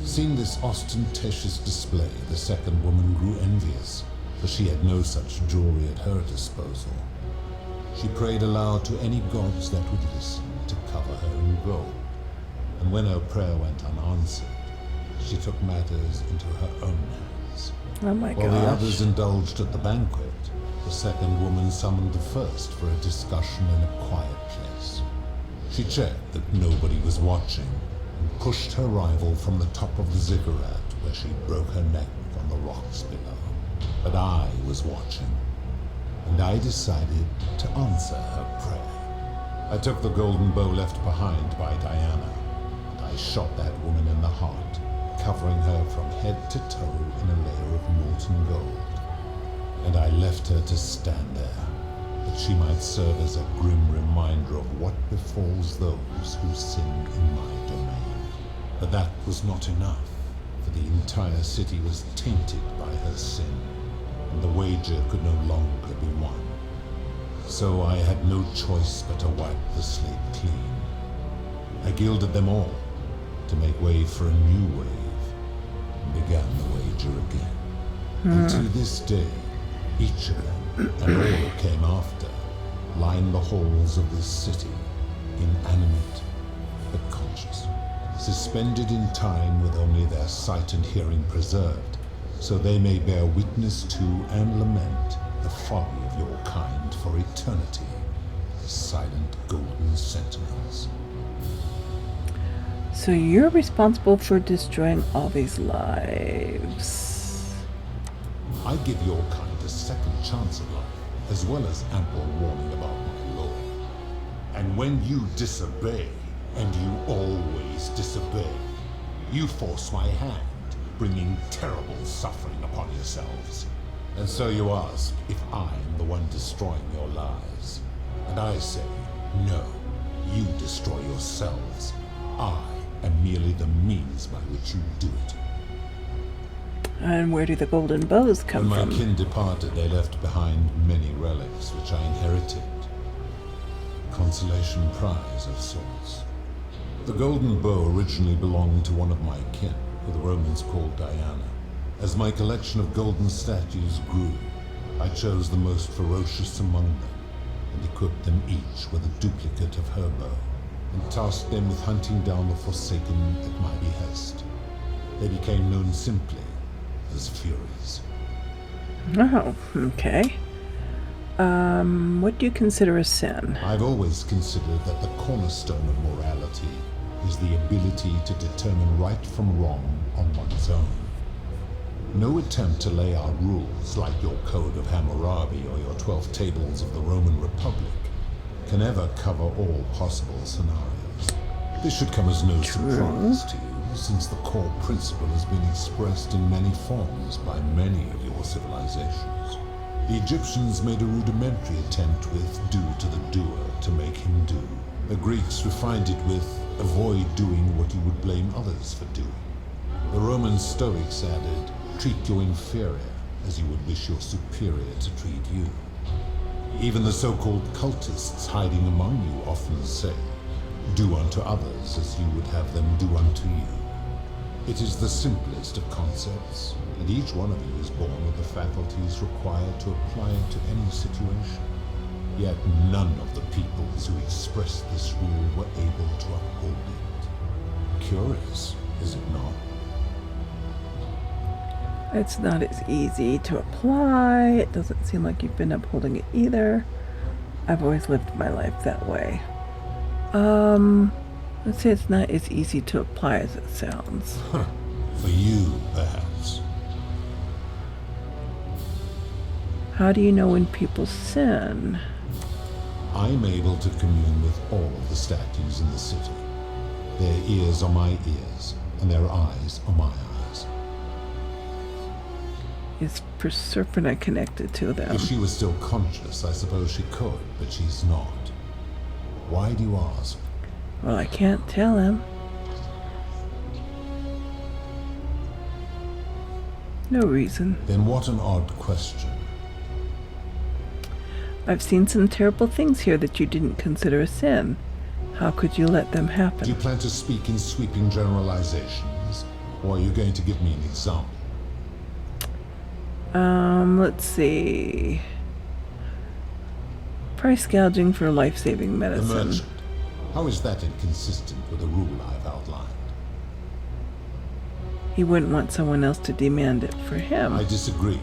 Seeing this ostentatious display, the second woman grew envious, for she had no such jewelry at her disposal. She prayed aloud to any gods that would listen to cover her in gold, and when her prayer went unanswered, she took matters into her own hands. Oh my While the gosh. others indulged at the banquet, the second woman summoned the first for a discussion in a quiet place. She checked that nobody was watching and pushed her rival from the top of the ziggurat, where she broke her neck on the rocks below. But I was watching, and I decided to answer her prayer. I took the golden bow left behind by Diana, and I shot that woman in the heart, covering her from head to toe in a layer of molten gold. And I left her to stand there, that she might serve as a grim reminder of what befalls those who sin in my domain. But that was not enough, for the entire city was tainted by her sin, and the wager could no longer be won. So I had no choice but to wipe the slate clean. I gilded them all to make way for a new wave, and began the wager again. And to this day, each of them, and all that came after, line the halls of this city, inanimate but conscious, suspended in time with only their sight and hearing preserved, so they may bear witness to and lament the folly of your kind for eternity, the silent golden sentinels. So you're responsible for destroying all these lives. I give your kind a second chance at life, as well as ample warning about my law. And when you disobey, and you always disobey, you force my hand, bringing terrible suffering upon yourselves. And so you ask if I am the one destroying your lives. And I say, no, you destroy yourselves. I am merely the means by which you do it. And where do the golden bows come When from? my kin departed, they left behind many relics which I inherited. Consolation prize of sorts. The golden bow originally belonged to one of my kin, who the Romans called Diana. As my collection of golden statues grew, I chose the most ferocious among them, and equipped them each with a duplicate of her bow, and tasked them with hunting down the Forsaken at my behest. They became known simply as Furies. Oh, okay. What do you consider a sin? I've always considered that the cornerstone of morality is the ability to determine right from wrong on one's own. No attempt to lay out rules like your Code of Hammurabi or your 12 Tables of the Roman Republic can ever cover all possible scenarios. This should come as no surprise to you, since the core principle has been expressed in many forms by many of your civilizations. The Egyptians made a rudimentary attempt with do to the doer to make him do. The Greeks refined it with avoid doing what you would blame others for doing. The Roman Stoics added treat your inferior as you would wish your superior to treat you. Even the so-called cultists hiding among you often say, do unto others as you would have them do unto you. It is the simplest of concepts, and each one of you is born with the faculties required to apply it to any situation. Yet none of the peoples who expressed this rule were able to uphold it. Curious, is it not? It's not as easy to apply. It doesn't seem like you've been upholding it either. I've always lived my life that way. Let's say it's not as easy to apply as it sounds. For you, perhaps. How do you know when people sin? I'm able to commune with all the statues in the city. Their ears are my ears, and their eyes are my eyes. Is Proserpina connected to them? If she was still conscious, I suppose she could, but she's not. Why do you ask? Well, I can't tell him. No reason. Then what an odd question. I've seen some terrible things here that you didn't consider a sin. How could you let them happen? Do you plan to speak in sweeping generalizations, or are you going to give me an example? Let's see. Price gouging for life-saving medicine. The merchant. How is that inconsistent with the rule I've outlined? He wouldn't want someone else to demand it for him. I disagree.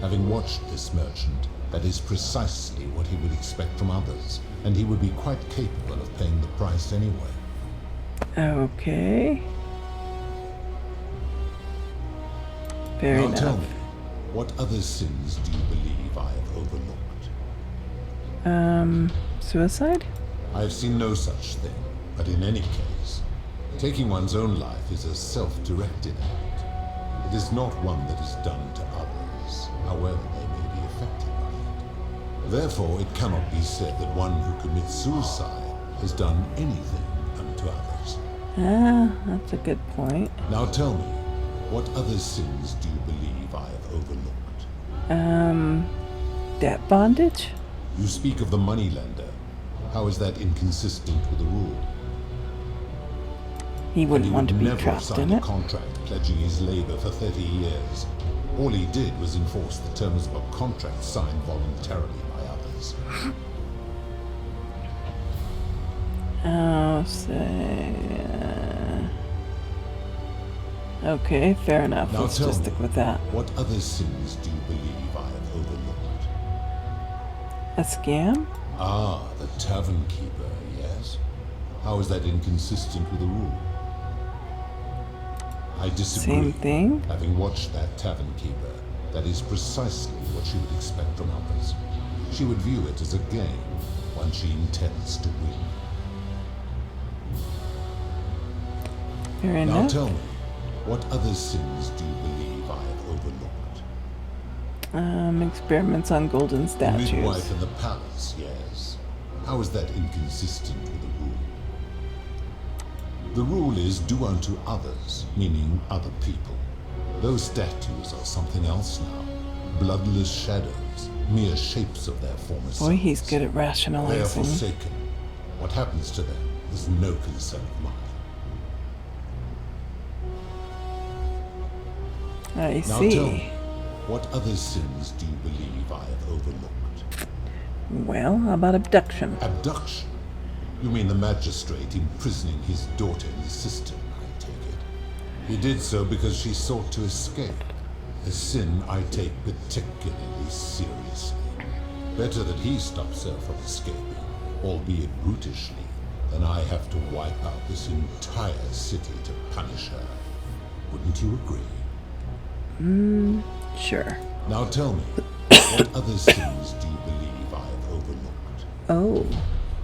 Having watched this merchant, that is precisely what he would expect from others, and he would be quite capable of paying the price anyway. Okay. Fair enough. Now tell me, what other sins do you believe I have overlooked? Suicide? I have seen no such thing, but in any case, taking one's own life is a self-directed act. It is not one that is done to others, however they may be affected by it. Therefore, it cannot be said that one who commits suicide has done anything unto others. Ah, that's a good point. Now tell me, what other sins do you believe I have overlooked? Debt bondage? You speak of the moneylender. How is that inconsistent with the rule? He wouldn't want to be never trapped signed in a it. contract pledging his labor for 30 years. All he did was enforce the terms of a contract signed voluntarily by others. I'll say... Okay, fair enough. Now Let's tell just me, stick with that. what other sins do you believe I have overlooked? A scam? Ah, the tavern keeper, yes. How is that inconsistent with the rule? I disagree. Same thing? Having watched that tavern keeper, that is precisely what she would expect from others. She would view it as a game, one she intends to win. Fair Now enough. tell me, what other sins do you believe I have overlooked? Experiments on golden The statues. midwife in the palace, yes. How is that inconsistent with the rule? The rule is do unto others, meaning other people. Those statues are something else now. Bloodless shadows, mere shapes of their former selves. Boy, he's good at They are rationalizing. forsaken. What happens to them is no concern of mine. I Now see. tell me, what other sins do you believe I have overlooked? Well, how about abduction? Abduction? You mean the magistrate imprisoning his daughter in the cistern, I take it. He did so because she sought to escape. A sin I take particularly seriously. Better that he stops her from escaping, albeit brutishly, than I have to wipe out this entire city to punish her. Wouldn't you agree? Sure. Now tell me, what other sins do you believe I have overlooked? Oh,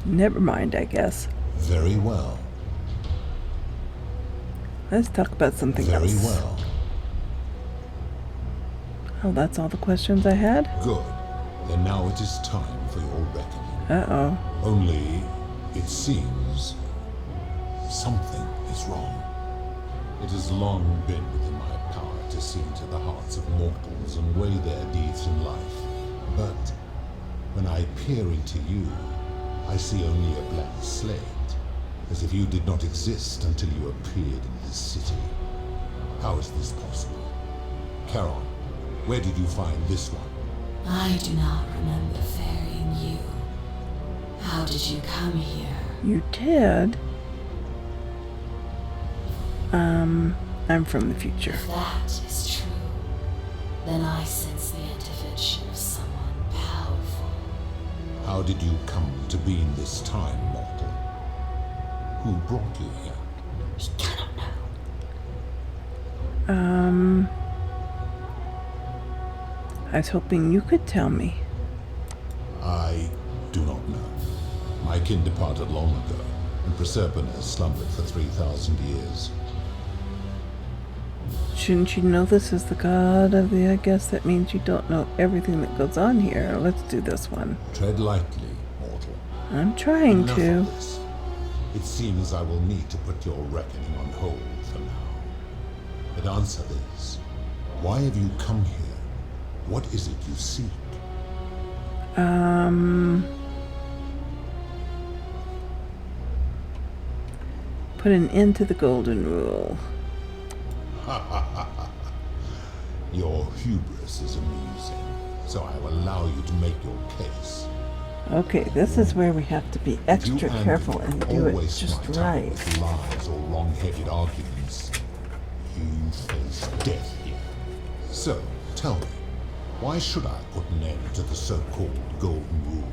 never mind, I guess. Very well. Let's talk about something Very else. well. Oh, that's all the questions I had? Good. Then now it is time for your reckoning. Uh-oh. Only, it seems, something is wrong. It has long been within my power to see into the hearts of mortals and weigh their deeds in life. But when I peer into you, I see only a blank slate, as if you did not exist until you appeared in this city. How is this possible? Charon, where did you find this one? I do not remember ferrying you How did you come here? You did? I'm from the future. If that is true, then I sense the intervention of someone powerful. How did you come to be in this time, mortal? Who brought you here? We cannot know. I was hoping you could tell me. I do not know. My kin departed long ago, and Proserpine has slumbered for 3,000 years. Shouldn't you know this is the god of the... I guess that means you don't know everything that goes on here. Let's do this one. Tread lightly, mortal. I'm trying Enough to. of this. It seems I will need to put your reckoning on hold for now. But answer this. Why have you come here? What is it you seek? Put an end to the golden rule. Your hubris is amusing, so I will allow you to make your case. Okay, this is where we have to be extra careful and do it just right. With lies or wrong-headed arguments, you face death here. So, tell me, why should I put an end to the so-called golden rule?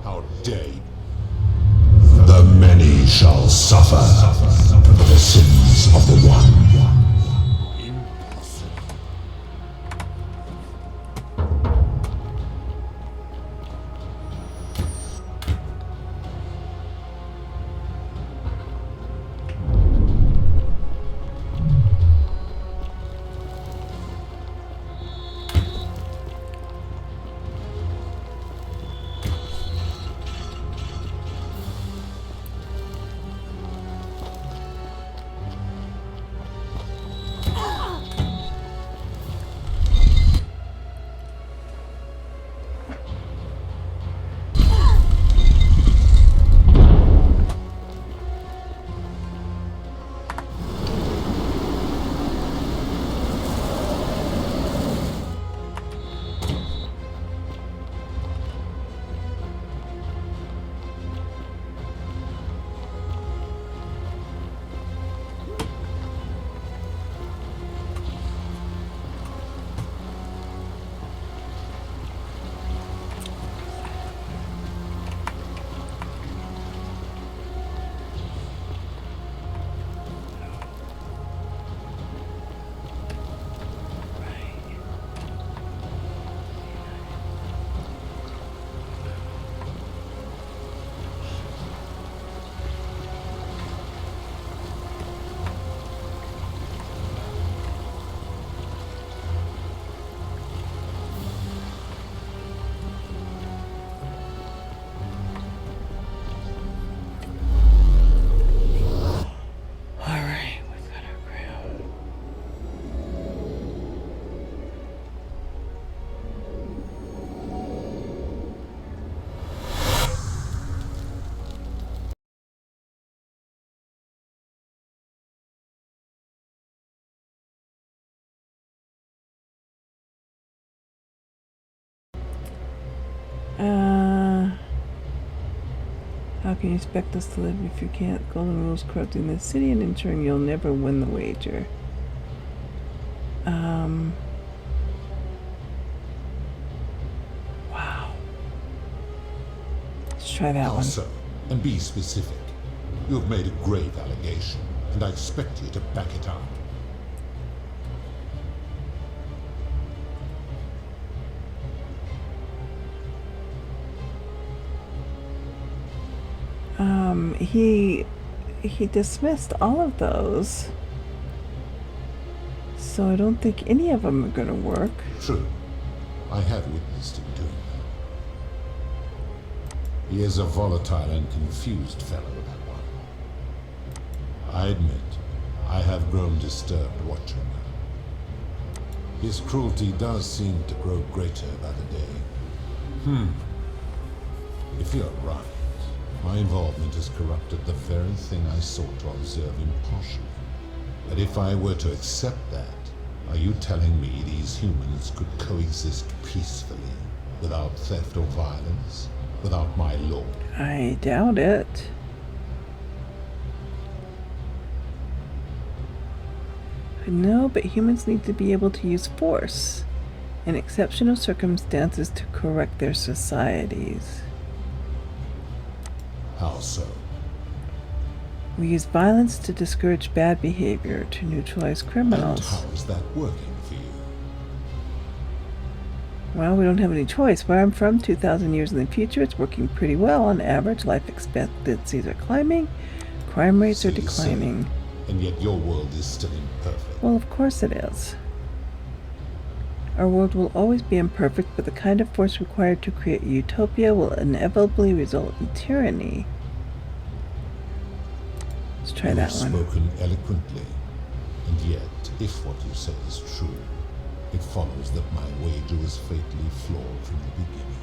How dare you? The many shall suffer for the sins of the one. How can you expect us to live if you can't? Golden rules corrupting the city and ensuring you'll never win the wager. Wow. Let's try that one. Also, and be specific. You have made a grave allegation, and I expect you to back it up. He dismissed all of those. So I don't think any of them are going to work. True. I have witnessed him doing that. He is a volatile and confused fellow, that one. I admit, I have grown disturbed watching him. His cruelty does seem to grow greater by the day. If you're right, my involvement has corrupted the very thing I sought to observe impartially. But if I were to accept that, are you telling me these humans could coexist peacefully, without theft or violence, without my law? I doubt it. No, but humans need to be able to use force in exceptional circumstances to correct their societies. How so? We use violence to discourage bad behavior, to neutralize criminals. And how is that working for you? Well, we don't have any choice. Where I'm from, 2,000 years in the future, it's working pretty well. On average, life expectancies are climbing, crime rates are declining. And yet your world is still imperfect. Well, of course it is. Our world will always be imperfect, but the kind of force required to create utopia will inevitably result in tyranny. Let's try that one. You've spoken eloquently, and yet, if what you say is true, it follows that my wager was fatally flawed from the beginning.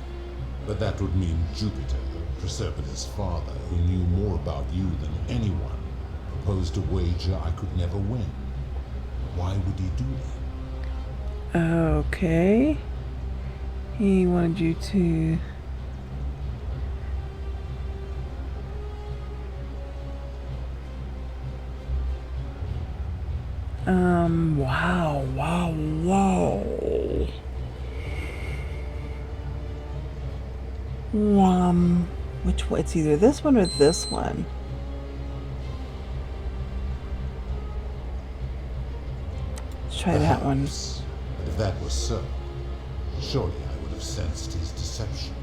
But that would mean Jupiter, Proserpina's father, who knew more about you than anyone, proposed a wager I could never win. Why would he do that? Okay. He wanted you to... wow. Which one? It's either this one or this one. Let's try that one. But if that was so, surely I would have sensed his deception.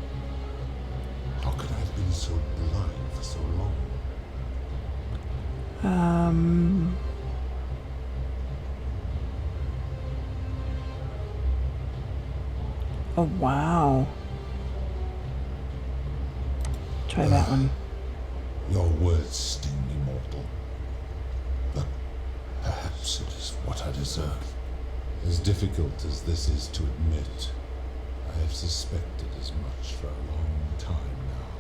How could I have been so blind for so long? Oh, wow. Try that one. Your words sting me, mortal. But perhaps it is what I deserve. As difficult as this is to admit, I have suspected as much for a long time now.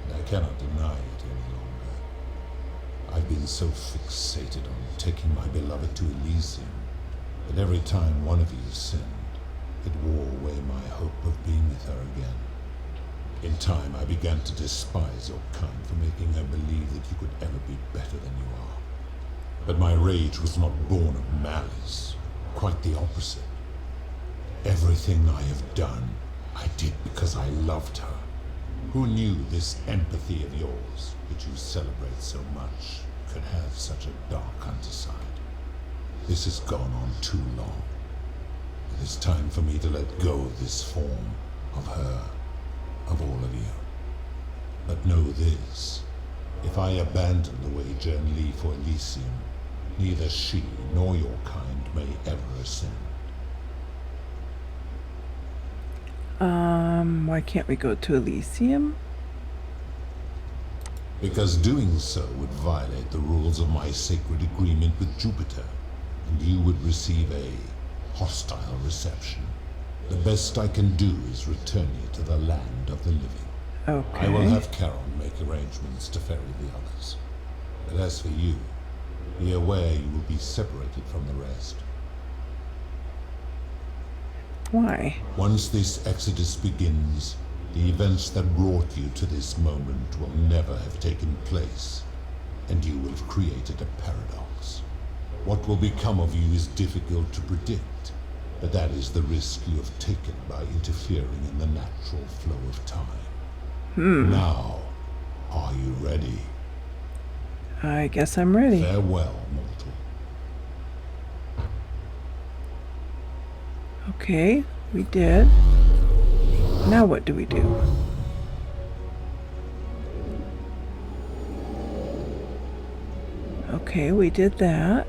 And I cannot deny it any longer. I've been so fixated on taking my beloved to Elysium that every time one of you sinned, it wore away my hope of being with her again. In time, I began to despise your kind for making her believe that you could ever be better than you are. But my rage was not born of malice. Quite the opposite. Everything I have done, I did because I loved her. Who knew this empathy of yours, which you celebrate so much, could have such a dark underside? This has gone on too long. It is time for me to let go of this form, of her, of all of you. But know this, if I abandon the wager and leave for Elysium, neither she nor your kind may ever ascend. Why can't we go to Elysium? Because doing so would violate the rules of my sacred agreement with Jupiter, and you would receive a hostile reception. The best I can do is return you to the land of the living. Okay. I will have Charon make arrangements to ferry the others. But as for you, be aware you will be separated from the rest. Why? Once this exodus begins, the events that brought you to this moment will never have taken place, and you will have created a paradox. What will become of you is difficult to predict, but that is the risk you have taken by interfering in the natural flow of time. Now, are you ready? I guess I'm ready. Farewell, mortal. Okay, we did. Now what do we do? Okay, we did that.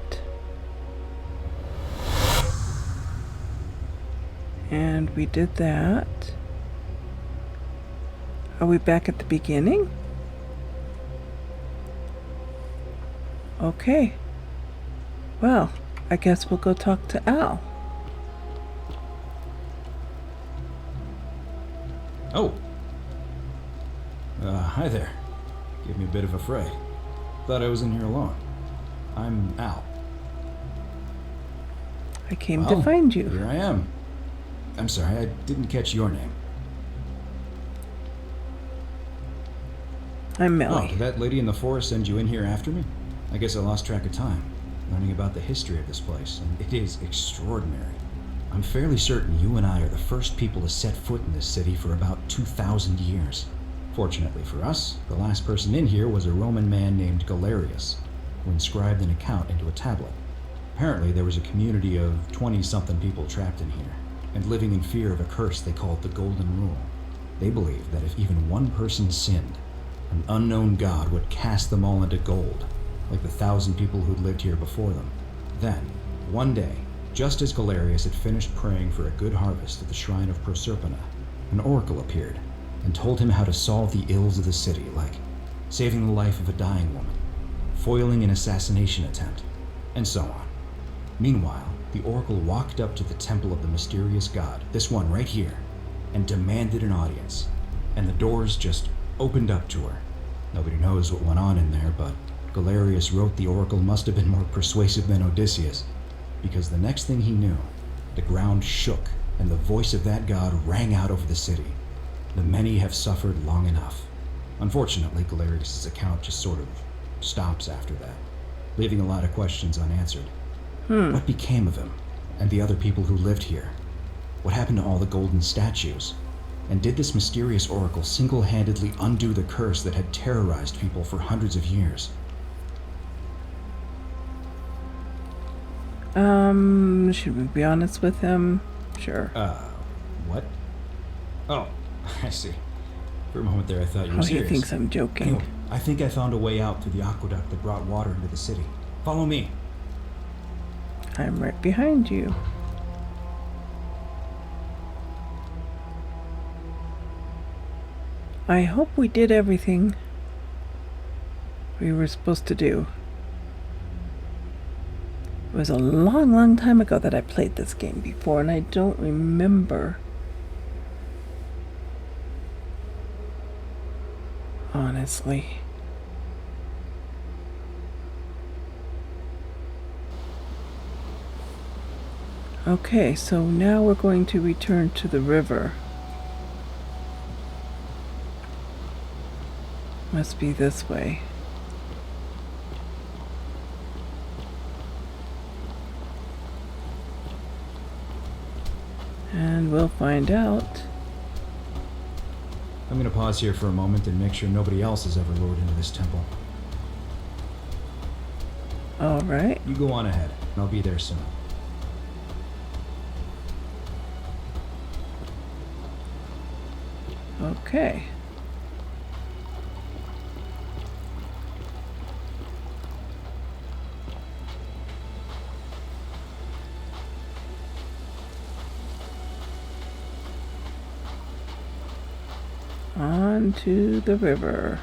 And we did that. Are we back at the beginning? Okay. Well, I guess we'll go talk to Al. Oh. Hi there. Gave me a bit of a fray. Thought I was in here alone. I'm Al. I came to find you. Here I am. I'm sorry, I didn't catch your name. I'm Melly. Oh, did that lady in the forest send you in here after me? I guess I lost track of time, learning about the history of this place, and it is extraordinary. I'm fairly certain you and I are the first people to set foot in this city for about 2,000 years. Fortunately for us, the last person in here was a Roman man named Galerius, who inscribed an account into a tablet. Apparently, there was a community of 20-something people trapped in here, and living in fear of a curse they called the Golden Rule. They believed that if even one person sinned, an unknown god would cast them all into gold, like the 1,000 people who'd lived here before them. Then, one day, just as Galerius had finished praying for a good harvest at the shrine of Proserpina, an oracle appeared and told him how to solve the ills of the city, like saving the life of a dying woman, foiling an assassination attempt, and so on. Meanwhile, the oracle walked up to the temple of the mysterious god, this one right here, and demanded an audience, and the doors just opened up to her. Nobody knows what went on in there, but Galerius wrote the oracle must have been more persuasive than Odysseus, because the next thing he knew, the ground shook and the voice of that god rang out over the city. The many have suffered long enough. Unfortunately, Galerius' account just sort of stops after that, leaving a lot of questions unanswered. What became of him and the other people who lived here? What happened to all the golden statues? And did this mysterious oracle single-handedly undo the curse that had terrorized people for hundreds of years? Should we be honest with him? Sure. What? Oh, I see. For a moment there I thought you were serious. He thinks I'm joking. Anyway, I think I found a way out through the aqueduct that brought water into the city. Follow me. I'm right behind you. I hope we did everything we were supposed to do. It was a long, long time ago that I played this game before, and I don't remember. Honestly. Okay, so now we're going to return to the river. Must be this way. And we'll find out. I'm going to pause here for a moment and make sure nobody else has ever lured into this temple. All right. You go on ahead, and I'll be there soon. Okay. On to the river.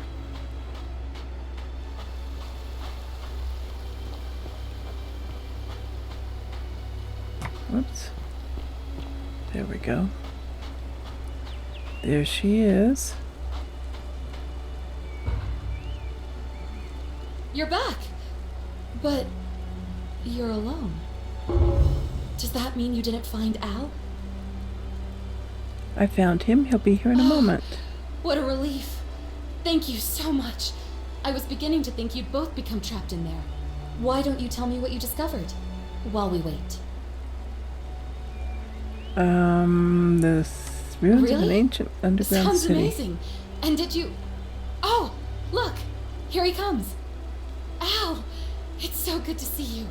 Whoops. There we go. There she is. You're back! But you're alone. Does that mean you didn't find Al? I found him. He'll be here in a moment. What a relief. Thank you so much. I was beginning to think you'd both become trapped in there. Why don't you tell me what you discovered while we wait? The ruins of an ancient underground Sounds city. amazing. And did you... Oh, look! Here he comes. Al! It's so good to see you.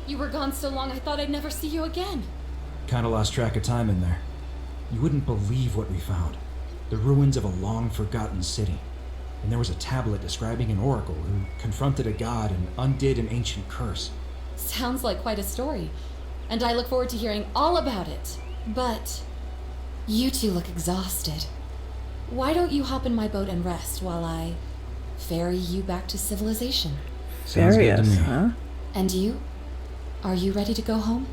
You were gone so long I thought I'd never see you again. Kinda lost track of time in there. You wouldn't believe what we found. The ruins of a long-forgotten city. And there was a tablet describing an oracle who confronted a god and undid an ancient curse. Sounds like quite a story. And I look forward to hearing all about it. But you two look exhausted. Why don't you hop in my boat and rest while I ferry you back to civilization? Sounds good to me. Huh? And you? Are you ready to go home?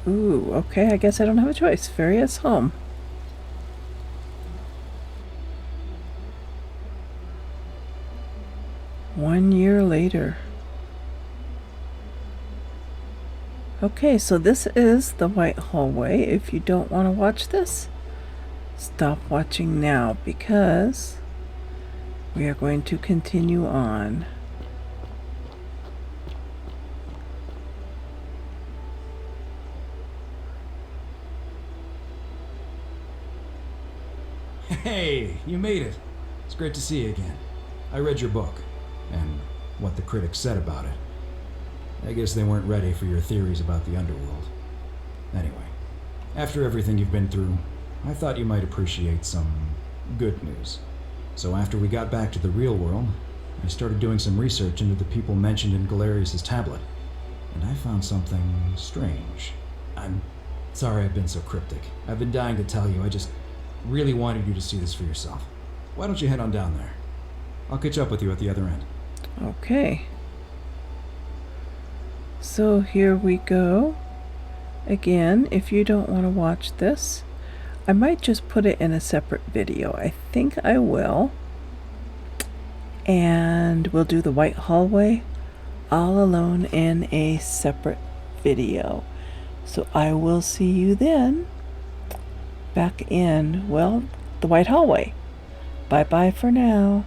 Ooh, okay, I guess I don't have a choice. Ferry us home. 1 year later. Okay, so this is the White Hallway. If you don't want to watch this, stop watching now, because we are going to continue on. Hey, you made it. It's great to see you again. I read your book, and what the critics said about it. I guess they weren't ready for your theories about the underworld. Anyway, after everything you've been through, I thought you might appreciate some good news. So after we got back to the real world, I started doing some research into the people mentioned in Galerius' tablet, and I found something strange. I'm sorry I've been so cryptic. I've been dying to tell you. I just really wanted you to see this for yourself. Why don't you head on down there? I'll catch up with you at the other end. Okay. So here we go. Again, if you don't want to watch this, I might just put it in a separate video. I think I will. And we'll do the White Hallway all alone in a separate video. So I will see you then back in, well, the White Hallway. Bye-bye for now.